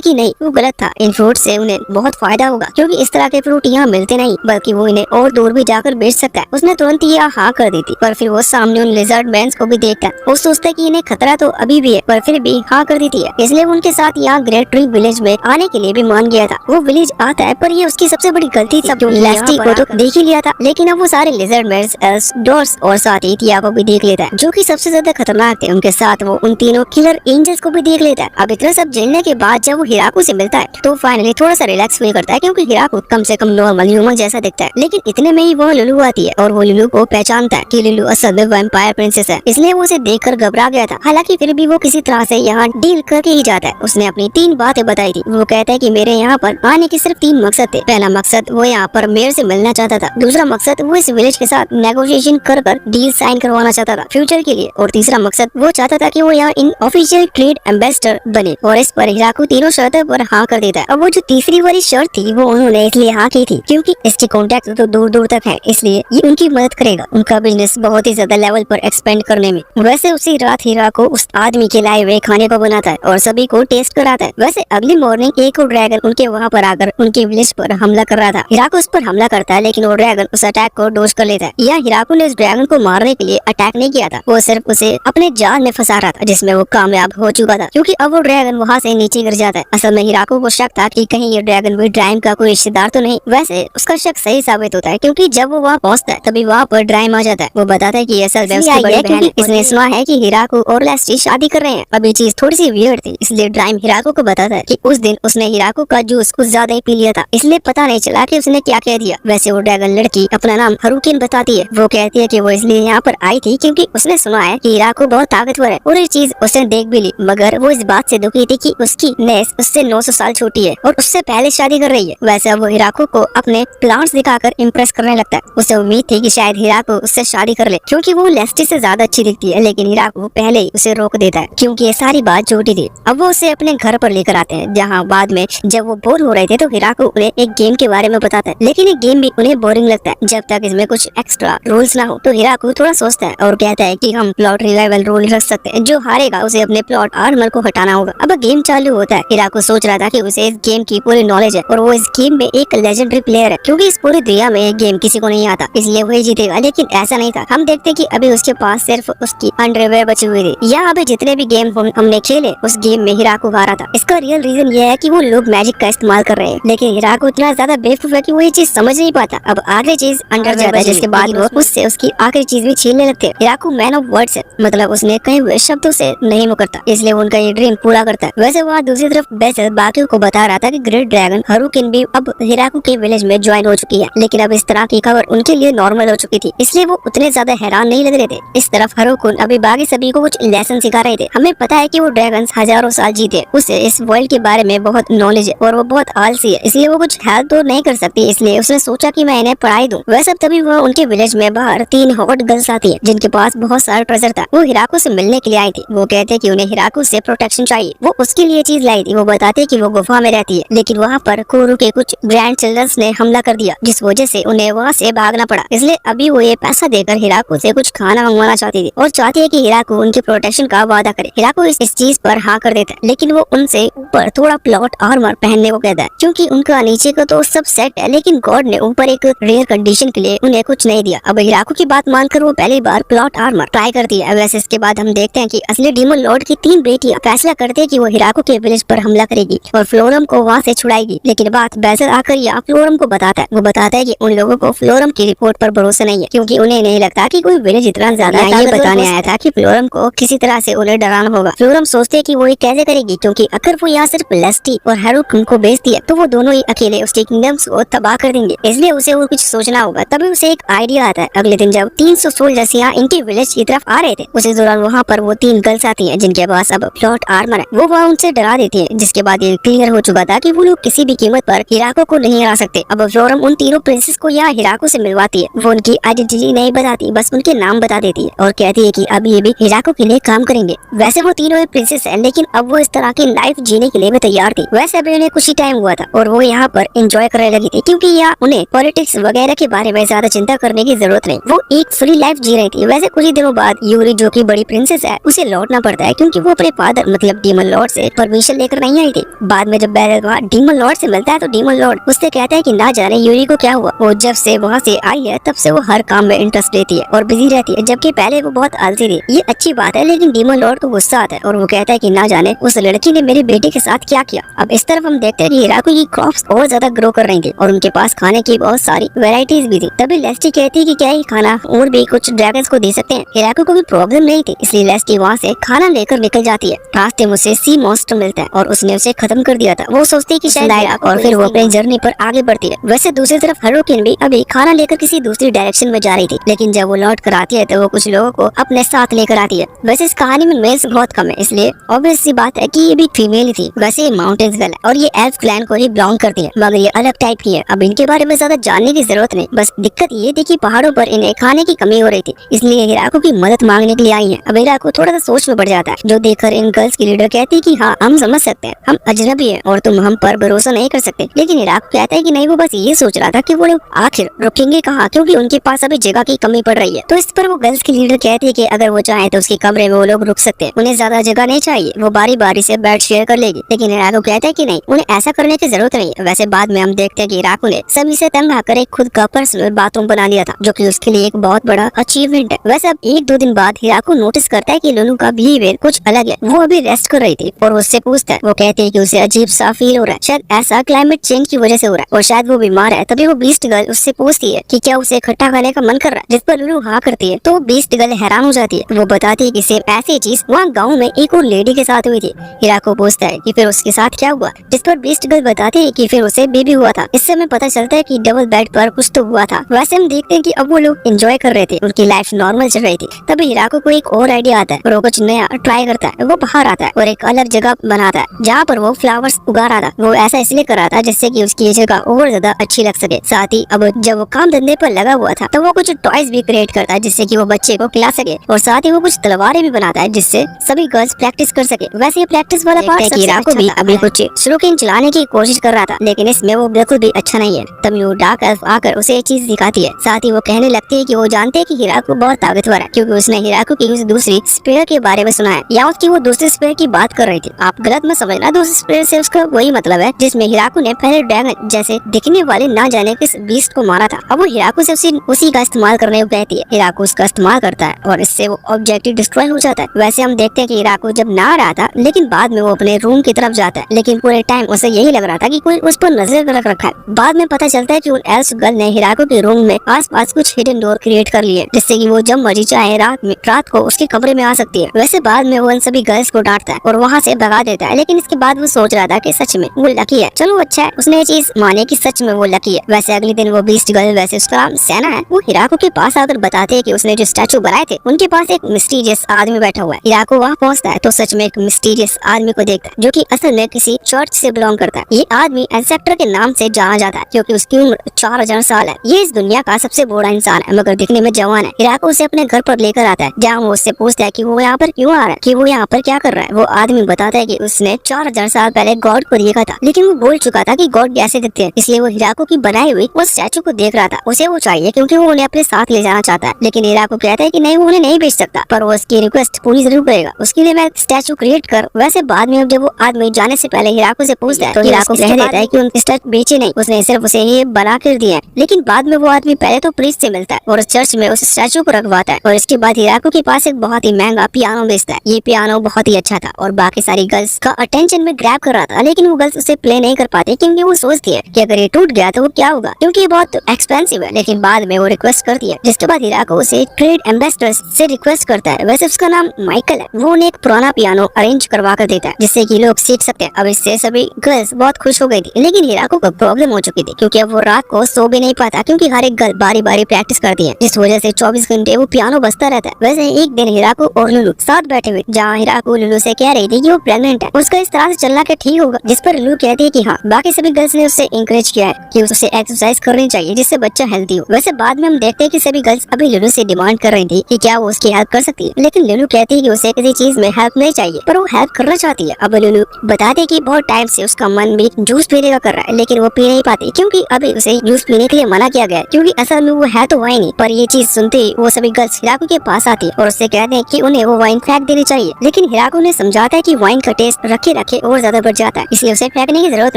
कि नहीं, वो गलत था, इन फ्रूट से उन्हें बहुत फायदा होगा, क्योंकि इस तरह के फ्रूट यहाँ मिलते नहीं, बल्कि वो इन्हें और दूर भी जाकर बेच सकता है। उसने तुरंत ही हाँ कर दी थी, पर फिर वो सामने उन लिजर्ड मैन्स को भी देखता है। वो सोचता है कि इन्हें खतरा तो अभी भी है, पर फिर भी हाँ कर देती है, इसलिए वो उनके साथ यहाँ ग्रेट ट्री विलेज में आने के लिए भी मान गया था। वो विलेज आता है, पर ये उसकी सबसे बड़ी गलती थी, जो लेस्टी को तो देख ही लिया था, लेकिन अब वो सारे लिजर्ड मैन्स, एल्व्स, डॉर्स और साथ ही टिया को भी देख लेता है, जो कि सबसे ज्यादा खतरनाक थे। उनके साथ वो उन तीनों किलर एंजल्स को भी देख लेता है। अब इतना सब झेलने के बाद जब वो हिराको से मिलता है तो फाइनली थोड़ा सा रिलैक्स फील करता है, क्योंकि हिराको कम से कम नॉर्मल ह्यूमन जैसा दिखता है। लेकिन इतने में ही वो लुलू आती है और वो लुलू को पहचानता है कि लुलू असल में वैम्पायर प्रिंसेस है, इसलिए वो उसे देखकर घबरा गया था। हालांकि फिर भी वो किसी तरह से यहाँ डील करके ही जाता है। उसने अपनी 3 बातें बताई थी। वो कहता है कि मेरे यहाँ पर आने के सिर्फ 3 मकसद थे। पहला मकसद, वो यहाँ पर मेयर से मिलना चाहता था। दूसरा मकसद, वो इस विलेज के साथ नेगोशिएशन कर डील साइन करवाना चाहता था फ्यूचर के लिए। और तीसरा मकसद, वो चाहता था कि वो यहाँ इन ऑफिशियल ट्रेड एम्बेसडर बने। और इस पर हिराको तीनों शर्तों पर हाँ कर देता है। अब वो जो तीसरी वाली शर्त थी वो उन्होंने इसलिए हाँ की थी क्योंकि इसके कॉन्टेक्ट तो दूर दूर तक है, इसलिए ये उनकी मदद करेगा उनका बिजनेस बहुत ही ज्यादा लेवल पर एक्सपेंड करने में। वैसे उसी रात हिराको उस आदमी के लाए हुए खाने को बनाता है और सभी को टेस्ट कराता है। वैसे अगली मॉर्निंग एक और ड्रैगन उनके वहाँ पर आकर उनके विलेज पर हमला कर रहा था। हिराको उस पर हमला करता है, लेकिन वो ड्रैगन उस अटैक को डोज कर लेता है। या हिराको ने उस ड्रैगन को मारने के लिए अटैक नहीं किया था, वो सिर्फ उसे अपने जाल में फंसा रहा था, जिसमें वो कामयाब हो चुका था, क्योंकि अब वो ड्रैगन वहाँ से नीचे गिर जाता है। असल में हिराको को शक था कि कहीं ये ड्रैगन भी ड्राइम का कोई रिश्तेदार तो नहीं। वैसे उसका शक सही साबित होता है, क्योंकि जब वो वहाँ पहुँचता है तभी वहाँ पर ड्राइम आ जाता है। वो बताता है कि असल में उसकी बड़ी बहन है। इसने सुना है कि हिराको और लेस्टी शादी कर रहे हैं। अब ये चीज थोड़ी सी वियर्ड थी, इसलिए ड्राइम हिराको को बताता है कि उस दिन उसने हिराको का जूस कुछ ज्यादा ही पी लिया था, इसलिए पता नहीं चला कि उसने क्या कह दिया। वैसे वो ड्रैगन लड़की अपना नाम हारुकिन बताती है। वो कहती है कि वो इसलिए यहाँ पर आई थी क्योंकि उसने सुना है कि हिराको बहुत ताकतवर है, और ये चीज उसने देख भी ली, मगर वो इस बात से दुखी थी कि उसकी नेस उससे 900 साल छोटी है और उससे पहले शादी कर रही है। वैसे वो हिराको को अपने प्लांट्स दिखाकर इम्प्रेस करने लगता है। उसे उम्मीद थी कि शायद हिराको उससे शादी कर ले, क्योंकि वो लेस्टी से ज्यादा अच्छी दिखती है, लेकिन हिराको पहले ही उसे रोक देता है क्योंकि ये सारी बात झूठी थी। अब वो उसे अपने घर पर लेकर आते हैं, जहाँ बाद में जब वो बोर हो रहे थे तो हिराको उन्हें एक गेम के बारे में बताता है, लेकिन ये गेम भी उन्हें बोरिंग लगता है जब तक इसमें कुछ एक्स्ट्रा रूल्स ना हो। तो हिराको थोड़ा सोचता है और कहता है कि हम प्लॉट रिवाइवल रूल रख सकते हैं, जो हारेगा उसे अपने प्लॉट आर्मर को हटाना होगा। अब गेम चालू होता है। हिराको सोच रहा था कि उसे इस गेम की पूरी नॉलेज है और वो इस गेम में एक लेजेंडरी प्लेयर है, क्योंकि इस पूरी दुनिया में ये गेम किसी को नहीं आता, इसलिए वही जीतेगा। लेकिन ऐसा नहीं था। हम देखते कि अभी उसके पास सिर्फ उसकी अंडरवेयर बची हुई थी। या अभी जितने भी गेम हमने खेले उस गेम में में हिराको को आ रहा था। इसका रियल रीजन ये है कि वो लोग मैजिक का इस्तेमाल कर रहे हैं, लेकिन हिराको इतना ज्यादा बेवकूफ है कि वो ये चीज समझ नहीं पाता। अब आखिरी चीज अंडर जाता है, जिसके बाद वो उससे उसकी आखिरी चीज भी छीनने लगते हैं। हिराको मैन ऑफ वर्ड्स है, मतलब उसने कहे हुए शब्दों से नहीं मुकरता, इसलिए उनका ये ड्रीम पूरा करता है। वैसे वहाँ दूसरी तरफ बेसल बाकियों को बता रहा था कि ग्रेट ड्रैगन हारुकिन भी अब हिराको के विलेज में ज्वाइन हो चुकी है, लेकिन अब इस तरह की खबर उनके लिए नॉर्मल हो चुकी थी, इसलिए वो उतने ज्यादा हैरान नहीं लग रहे थे। इस तरफ हारुकिन अभी बाकी सभी को कुछ लेसन सिखा रहे थे। हमें पता है कि वो ड्रैगन्स हजारों साल जीते, उसे इस वर्ल्ड के बारे में बहुत नॉलेज है और वो बहुत आलसी है, इसलिए वो कुछ हेल्प तो नहीं कर सकती, इसलिए उसने सोचा कि मैं इन्हें पढ़ाई दूं। वैसे तभी वह उनके विलेज में बाहर 3 हॉट गर्ल्स आती है, जिनके पास बहुत सारा ट्रेजर था। वो हिराको से मिलने के लिए आई थी। वो कहते कि उन्हें हिराको से प्रोटेक्शन चाहिए। वो उसके लिए चीज लाई थी। वो बताते कि वो गुफा में रहती है, लेकिन वहाँ पर कोरू के कुछ ग्रैंड चिल्ड्रंस ने हमला कर दिया, जिस वजह से उन्हें वहाँ से भागना पड़ा। इसलिए अभी वो ये पैसा देकर हिराको से कुछ खाना मंगवाना चाहती थी और चाहती है कि हिराको उनके प्रोटेक्शन का वादा करे। हिराको इस चीज पर हाँ कर देता है, लेकिन वो उनसे ऊपर थोड़ा प्लॉट आर्मर पहनने को कहता है, क्योंकि उनका नीचे का तो सब सेट है, लेकिन गॉड ने ऊपर एक रेयर कंडीशन के लिए उन्हें कुछ नहीं दिया। अब हिराको की बात मानकर वो पहली बार प्लॉट आर्मर ट्राई करती है। वैसे इसके बाद हम देखते हैं कि असली डीमन लॉर्ड की 3 बेटियां फैसला करते हैं कि वो हिराको के विलेज पर हमला करेगी और फ्लोरम को वहाँ से छुड़ाएगी, लेकिन बात बेसल आकर या फ्लोरम को बताता है। वो बताता है कि उन लोगों को फ्लोरम की रिपोर्ट पर भरोसा नहीं है, क्योंकि उन्हें नहीं लगता कि कोई विलेज इतना ज्यादा ये बताने आया था कि फ्लोरम को किसी तरह से उन्हें डराना होगा। फ्लोरम सोचते है कि वो ये कैसे करेगी, क्योंकि अगर वो यहाँ सिर्फ लेस्टी और हारुकिन को बेचती है तो वो दोनों ही अकेले उसके किंगडम्स को तबाह कर देंगे, इसलिए उसे वो कुछ सोचना होगा। तभी उसे एक आइडिया आता है। अगले दिन जब 300 सोल्जर्स यहाँ इनके विलेज की तरफ आ रहे थे, उसी दौरान वहाँ पर वो 3 गर्ल्स आती हैं, जिनके पास अब प्लॉट आर्मर है। वो वहाँ उनसे डरा देती है, जिसके बाद ये क्लियर हो चुका था कि वो लोग किसी भी कीमत पर हिराको को नहीं हरा सकते। अब फ्लोरम उन तीनों प्रिंसेस को यहाँ हिराको से मिलवाती है। वो उनकी आइडेंटिटी नहीं बताती, बस उनके नाम बता देती है और कहती है कि अब ये भी हिराको के लिए काम करेंगे। वैसे वो तीनों प्रिंसेस है, लेकिन अब वो इस तरह की लाइफ जीने के लिए भी तैयार थी। वैसे अभी उन्हें कुछ ही टाइम हुआ था और वो यहाँ पर एंजॉय करने लगी थी, क्योंकि यहाँ उन्हें पॉलिटिक्स वगैरह के बारे में ज्यादा चिंता करने की जरूरत नहीं। वो एक फ्री लाइफ जी रही थी। वैसे कुछ ही दिनों बाद यूरी, जो की बड़ी प्रिंसेस है, उसे लौटना पड़ता है, क्योंकि वो अपने फादर मतलब डीमन लॉर्ड से परमिशन लेकर नहीं आई थी। बाद में जब बेरल डीमन लॉर्ड से मिलता है तो डीमन लॉर्ड उससे कहता है कि ना जाने यूरी को क्या हुआ। वो जब से वहाँ से आई है तब से वो हर काम में इंटरेस्ट लेती है और बिजी रहती है, जबकि पहले वो बहुत आलसी थी। ये अच्छी बात है, लेकिन डीमन लॉर्ड को गुस्सा आता है और वो कहता है कि ना जाने उस लड़की ने मेरी बेटी के साथ क्या किया। अब इस तरफ हम देखते हैं कि हिराको की क्रॉप्स और ज्यादा ग्रो कर रही थी और उनके पास खाने की बहुत सारी वैरायटीज भी थी। तभी लेस्टी कहती है कि क्या ये खाना और भी कुछ ड्रैगन्स को दे सकते हैं। हिराको को भी प्रॉब्लम नहीं थी, इसलिए लेस्टी वहाँ से खाना लेकर निकल जाती है। रास्ते में उसे सी मॉन्स्टर मिलता है और उसने उसे खत्म कर दिया था। वो सोचती है कि शायद और फिर वो अपनी जर्नी पर आगे बढ़ती है। वैसे दूसरी तरफ हारुकिन भी अभी खाना लेकर किसी दूसरी डायरेक्शन में जा रही थी, लेकिन जब वो लौट कर आती है तो वो कुछ लोगों को अपने साथ लेकर आती है। वैसे इस कहानी में मेल्स बहुत कम है, इसलिए ऑब्वियस सी बात है कि ये भी फीमेल ही थी। वैसे ये माउंटेन्स गर्ल है और ये एल्फ क्लैन को ही बिलोंग करती है, मगर ये अलग टाइप की है। अब इनके बारे में ज्यादा जानने की जरूरत नहीं, बस दिक्कत ये थी कि पहाड़ों पर इन्हें खाने की कमी हो रही थी, इसलिए हिराको की मदद मांगने के लिए आई है। अब हिराको थोड़ा सा सोच में पड़ जाता है, जो देखकर इन गर्ल्स की लीडर कहती है कि हाँ हम समझ सकते हैं, हम अजनबी है और तुम हम पर भरोसा नहीं कर सकते। लेकिन हिराको कहता है कि नहीं, वो बस ये सोच रहा था कि वो लोग आखिर रुकेंगे कहाँ, क्योंकि उनके पास अभी जगह की कमी पड़ रही है। तो इस पर वो गर्ल्स की लीडर कहती है कि अगर वो चाहे तो उसके कमरे में वो लोग रुक सकते हैं, उन्हें ज्यादा जगह नहीं चाहिए, वो बारी बारी से बेड शेयर कर लेगी। लेकिन हिराको कहता है कि नहीं, उन्हें ऐसा करने की जरूरत नहीं है। वैसे बाद में हम देखते हैं कि हिराको ने सभी से तंग आकर एक खुद का पर्सनल बाथरूम बना लिया था, जो कि उसके लिए एक बहुत बड़ा अचीवमेंट है। वैसे अब 1-2 दिन बाद हिराको नोटिस करता है कि लुनु का बिहेवियर कुछ अलग है। वो अभी रेस्ट कर रही थी और उससे पूछता है। वो कहती है कि उसे अजीब सा फील हो रहा है, शायद ऐसा क्लाइमेट चेंज की वजह से हो रहा है और शायद वो बीमार है। तभी वो बीस्ट गर्ल उससे पूछती है कि क्या उसे खट्टा खाने का मन कर रहा है, जिस पर लुनु हाँ करती है। तो बीस्ट गर्ल हैरान हो जाती है। वो बताती है कि सेम ऐसी चीज वहाँ गाँव में एक और लेडी के साथ हुई थी। हिराको पूछता है कि फिर उसके साथ क्या हुआ, जिस पर बीस्ट गर्ल बताती है कि फिर उसे बेबी हुआ था। इससे हमें पता चलता है कि डबल बेड पर कुछ तो हुआ था। वैसे हम देखते हैं कि अब वो लोग एंजॉय कर रहे थे, उनकी लाइफ नॉर्मल चल रही थी। तभी हिराको को एक और आइडिया आता है और वो कुछ नया ट्राई करता है। वो बाहर आता है और एक अलग जगह बनाता है जहाँ पर वो फ्लावर्स उगा रहा था। वो ऐसा इसलिए कर रहा था जिससे कि उसकी ये जगह और ज्यादा अच्छी लग सके। साथ ही अब जब वो काम धंधे पर लगा हुआ था तो वो कुछ टॉयज भी क्रिएट करता है जिससे कि वो बच्चे को खिला सके, और साथ ही वो कुछ तलवारें भी बनाता है जिससे सभी गर्ल्स प्रैक्टिस कर सके। वैसे ये प्रैक्टिस वाला पार्ट हिराको भी अभी कुछ शुरुकिन चलाने की कोशिश कर रहा था, लेकिन इसमें वो बिल्कुल भी अच्छा नहीं है। तभी वो डार्क एल्फ आकर उसे एक चीज दिखाती है। साथ ही वो कहने लगती है कि वो जानते हैं कि हिराको बहुत ताकतवर है, क्योंकि उसने हिराको की उस दूसरी स्पेयर के बारे में सुना है, या उसकी वो दूसरी स्पेयर की बात कर रही थी। आप गलत मत समझना, दूसरी स्पेयर से उसका वही मतलब है जिसमें हिराको ने पहले ड्रैगन जैसे दिखने वाले ना जाने किस बीस्ट को मारा था। अब वो हिराको से उसी का इस्तेमाल करने को कहती है। हिराको उसका इस्तेमाल करता है और इससे वो ऑब्जेक्टिव डिस्ट्रॉय हो जाता है। वैसे हम देखते हैं कि हिराको जब नहा रहा था, लेकिन बाद में वो अपने रूम की तरफ जाता है, लेकिन पूरे टाइम उसे यही लग रहा था कि कोई उस पर नजर रख रखा है। बाद में पता चलता है कि उन एल्स गर्ल ने हिराको के रूम में आसपास कुछ हिडन डोर क्रिएट कर लिए, जिससे कि वो जब मर्जी चाहे रात को उसके कमरे में आ सकती है। वैसे बाद में वो उन सभी गर्ल्स को डांटता है और वहाँ से भगा देता है, लेकिन इसके बाद वो सोच रहा था कि सच में वो लकी है। चलो अच्छा है, उसने ये चीज माने कि सच में वो लकी है। वैसे अगले दिन वो बीस्ट गर्ल, वैसे उसका नाम सेना है, वो हिराको के पास आकर बताते हैं कि उसने जो स्टैचू बनाए थे उनके पास एक मिस्टीरियस आदमी बैठा हुआ है। हिराको वहाँ पहुँचता है तो सच में एक मिस्टीरियस आदमी को देखता है, जो कि असल में किसी चर्च से बिलोंग करता है। ये आदमी इंसेक्टर के नाम से जाना जाता है क्योंकि उसकी उम्र 4000 साल है। ये इस दुनिया का सबसे बड़ा इंसान है, मगर दिखने में जवान है। हिराको उसे अपने घर पर लेकर आता है, जहाँ वो उससे पूछता है कि वो यहाँ पर क्यों आ रहा है, कि वो यहाँ पर क्या कर रहा है। वो आदमी बताता है कि उसने 4000 साल पहले गॉड को देखा था, लेकिन वो भूल चुका था कि गॉड कैसे दिखते हैं। इसलिए वो हिराको की बनाई हुई वो स्टैचू को देख रहा था। उसे वो चाहिए क्योंकि वो उन्हें अपने साथ ले जाना चाहता है, लेकिन हिराको कहता है कि नहीं, वो उन्हें नहीं बेच सकता, पर वो उसकी रिक्वेस्ट पूरी जरूर करेगा। उसके लिए मैं स्टैचू क्रिएट कर। वैसे बाद में जब वो आदमी जाने से पहले हिराको से पूछता है तो हिराको कह देता है कि उन स्टैचू बेचे नहीं, उसने सिर्फ उसे ये बना कर दिया है। लेकिन बाद में वो आदमी पहले तो प्रीस्ट से मिलता है और उस चर्च में उस स्टैचू को रखवाता है, और इसके बाद हिराको के पास एक बहुत ही महंगा पियानो बेचता है। ये पियानो बहुत ही अच्छा था और बाकी सारी गर्ल्स का अटेंशन में ग्रैब कर रहा था, लेकिन वो गर्ल्स उसे प्ले नहीं कर पाती क्योंकि वो सोचती है कि अगर ये टूट गया तो वो क्या होगा, क्योंकि ये बहुत एक्सपेंसिव है। लेकिन बाद में वो रिक्वेस्ट करती है, जिसके बाद हिराको उसे ट्रेड एम्बेसडर से रिक्वेस्ट करता है। वैसे उसका नाम माइकल है। वो उन्हें एक पुराना पियानो अरेंज करवा कर देता है, जिससे कि लोग सीख सकते हैं। अब इससे सभी गर्ल्स बहुत खुश हो गई थी, लेकिन हिराको को प्रॉब्लम हो चुकी थी क्योंकि अब वो रात को सो भी नहीं पाता, क्योंकि हर एक गर्ल बारी बारी प्रैक्टिस करती है, जिस वजह से 24 घंटे वो पियानो बजता रहता है। वैसे एक दिन हिराको और लुलू साथ बैठे हुए, जहाँ हिराको लुलू से कह रही थी कि वो प्रेग्नेंट है, उसका इस तरह से चलना क्या ठीक होगा, जिस पर लुलू कहती है कि हाँ। बाकी सभी गर्ल्स ने उससे इंकरेज किया है कि उसे एक्सरसाइज करनी चाहिए जिससे बच्चा हेल्दी हो। वैसे बाद में हम देखते हैं कि सभी गर्ल्स अभी लुलू से डिमांड कर रही थी कि क्या वो उसकी हेल्प कर सकती है, लेकिन लुलू कहती है कि उसे किसी चीज में हेल्प नहीं चाहिए, पर वो हेल्प करना चाहती है। अब लुलू बताते कि बहुत टाइम से उसका मन भी जूस पीने का कर रहा है, लेकिन वो पी नहीं पाती क्योंकि अभी उसे जूस पीने के लिए मना किया गया है, क्योंकि असल में वो है तो वाइन ही। पर ये चीज सुनते ही वो सभी गर्ल्स हिराको के पास आती है और उससे कहते हैं कि उन्हें वो वाइन फेंक देनी चाहिए, लेकिन हिराको ने समझाता है कि वाइन का टेस्ट रखे रखे और ज्यादा बढ़ जाता है, इसलिए उसे फेंकने की जरूरत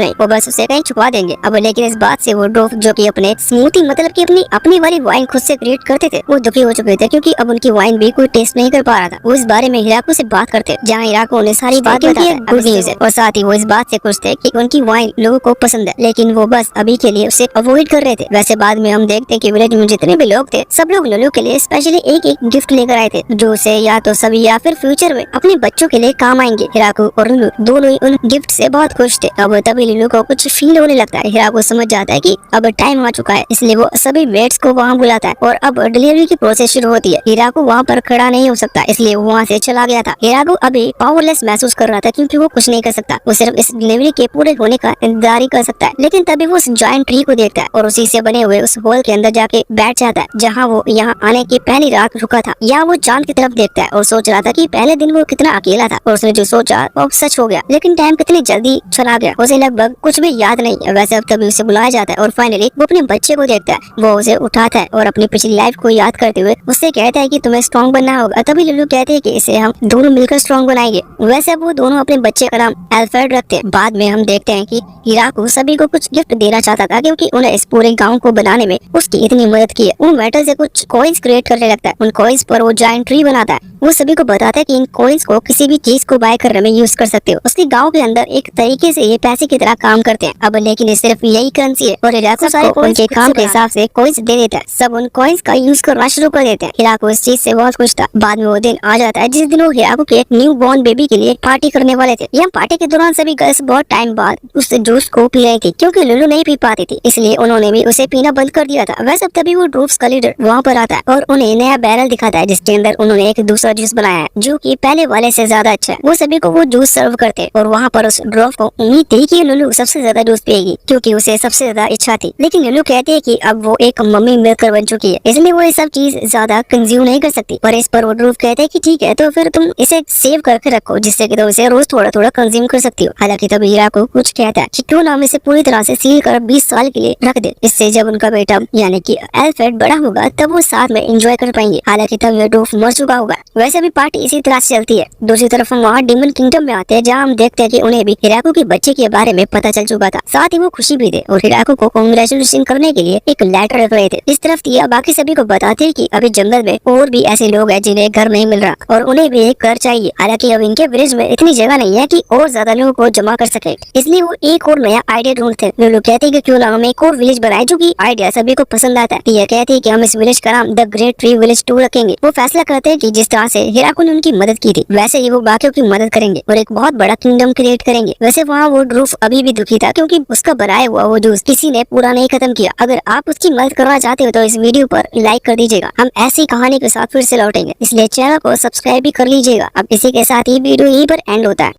नहीं, वो बस उसे कहीं छुपा देंगे। अब लेकिन इस बात से वो ड्रोफ, जो कि अपने स्मूथी मतलब कि अपनी वाली वाइन खुद से क्रिएट करते थे, वो दुखी हो चुके थे क्योंकि अब उनकी वाइन भी कोई टेस्ट नहीं कर पा रहा था। वो इस बारे में हिराको से बात करते, जहाँ हिराको उन्हें सारी बात बताता है, गुड न्यूज़ है। और साथ ही वो इस बात से खुश थे कि उनकी वाइन लोगों को पसंद है, लेकिन वो बस अभी के लिए उसे अवॉइड कर रहे थे। वैसे बाद में हम देखते हैं कि विलेज में जितने भी लोग थे, सब लोग लुलू के लिए स्पेशली एक एक गिफ्ट लेकर आए थे, जो उसे या तो सभी या फिर फ्यूचर में अपने बच्चों के लिए काम आएंगे। हिराको और लुलू दोनों ही उन गिफ्ट से बहुत खुश थे। अब तभी लुलू को कुछ फील होने लगता है। हिराको समझ जाता है कि अब टाइम आ चुका है, इसलिए वो सभी मेट्स को वहाँ बुलाता है और अब डिलीवरी की प्रोसेस शुरू होती है। हिराको वहाँ पर खड़ा नहीं हो सकता, इसलिए वो वहाँ से चला गया था। हिराको अभी पावरलेस महसूस कर रहा था क्योंकि वो कुछ नहीं कर सकता, वो सिर्फ इस डिलीवरी के पूरे होने का इंतजार ही कर सकता है। लेकिन तभी वो उस जायंट ट्री को देखता है और उसी से बने हुए उस होल के अंदर जाके बैठ जाता है, जहाँ वो यहाँ आने की पहली रात रुका था। यहाँ वो चांद की तरफ देखता है और सोच रहा था कि पहले दिन वो कितना अकेला था, और उसने जो सोचा वो सच हो गया। लेकिन टाइम कितनी जल्दी चला गया, उसे लगभग कुछ भी याद नहीं। वैसे अब तभी उसे बुलाया जाता है और फाइनली वो अपने बच्चे को देखता है। वो उसे उठाता है और अपनी पिछली लाइफ को याद करते हुए उससे कहता है कि तुम्हें स्ट्रॉन्ग बनना होगा। तभी लुलू कहते हैं कि इसे हम दोनों मिलकर स्ट्रॉन्ग बनाएंगे। वैसे वो दोनों अपने बच्चे का नाम अल्फ्रेड रखते हैं। बाद में हम देखते हैं कि हिराको सभी को कुछ गिफ्ट देना चाहता था क्योंकि उन्हें इस पूरे गांव को बनाने में उसकी इतनी मदद की है। वो मेटल से कुछ कॉइन्स क्रिएट करने लगता है। उन कॉइन्स पर वो जायंट ट्री बनाता है। वो सभी को बताता है कि इन कॉइन्स को किसी भी चीज को बाय करने में यूज कर सकते हो। उसके गांव के अंदर एक तरीके से ये पैसे की तरह काम करते हैं। अब लेकिन ये सिर्फ यही करेंसी है और हिराको को उनके काम के हिसाब से कॉइन्स दे देता है। सब उन कॉइन्स का यूज करना शुरू कर देते हैं। हिराको इस चीज से बहुत खुश था। बाद में वो दिन आ जाता है जिस दिन वो हिराको के न्यू बॉर्न बेबी के लिए पार्टी करने वाले थे। यहाँ पार्टी के दौरान सभी गर्ल्स बहुत टाइम बाद उस जूस को पी रही थी क्योंकि लुलू नहीं पी पाती थी, इसलिए उन्होंने भी उसे पीना बंद कर दिया था। वैसे तभी वो ड्रूफ्स का लीडर वहाँ पर आता है और उन्हें नया बैरल दिखाता है जिसके अंदर उन्होंने एक दूसरा जूस बनाया है जो कि पहले वाले से ज्यादा अच्छा है। वो सभी को वो जूस सर्व करते हैं और वहाँ पर उस ड्रूफ को उम्मीद थी कि लुलू सबसे ज्यादा जूस पिएगी क्योंकि उसे सबसे ज्यादा इच्छा थी। लेकिन लुलू कहती है कि अब वो एक मम्मी मिलकर बन चुकी है, इसलिए वो ये सब चीज ज्यादा कंज्यूम नहीं कर सकती। और इस पर वो ड्रूफ कहते हैं कि ठीक है तो फिर तुम इसे सेव करके रखो जिससे कि तुम इसे रोज थोड़ा थोड़ा कंज्यूम कर सकती हो। हालांकि तब हिराको कुछ कहता है कि क्यों ना हम इसे पूरी तरह से सील कर 20 साल के लिए रख दे। इससे जब उनका बेटा यानी कि अल्फ्रेड बड़ा होगा तब वो साथ में एंजॉय कर पाएंगे। हालांकि तब ये ड्रूफ मर चुका होगा। वैसे भी पार्टी इसी तरह से चलती है। दूसरी तरफ हम वहाँ डीमन किंगडम में आते हैं जहाँ हम देखते हैं कि उन्हें भी हिराको के बच्चे के बारे में पता चल चुका था। साथ ही वो खुशी भी थे और हिराको को कांग्रेचुलेशन करने के लिए एक लेटर रख रहे थे। इस तरफ तिया बाकी सभी को बताते हैं कि अभी जंगल में और भी ऐसे लोग हैं जिन्हें घर नहीं मिल रहा और उन्हें भी एक घर चाहिए। हालांकि अब इनके विलेज में इतनी जगह नहीं है कि और ज्यादा लोगों को जमा कर सके, इसलिए वो एक और नया आइडिया ढूंढते हैं। लोग कहते हैं कि क्यों ना हम एक और विलेज बनाए, जो कि आइडिया सभी को पसंद आता है। ये कहते हैं कि हम इस विलेज का नाम द ग्रेट ट्री विलेज 2 रखेंगे। वो फैसला करते हैं कि जिस तरह से हिराको ने उनकी मदद की थी, वैसे ही वो बाकियों की मदद करेंगे और एक बहुत बड़ा किंगडम क्रिएट करेंगे। वैसे वहाँ वो ड्रूफ अभी भी दुखी था, क्योंकि उसका बनाया हुआ वो जूस किसी ने पूरा नहीं खत्म किया। अगर आप उसकी मदद करना चाहते हो तो इस वीडियो पर लाइक कर दीजिएगा। हम ऐसी कहानी के साथ फिर से लौटेंगे, इसलिए चैनल को सब्सक्राइब भी कर लीजिएगा। अब इसी के साथ ही वीडियो यहीं पर एंड होता है।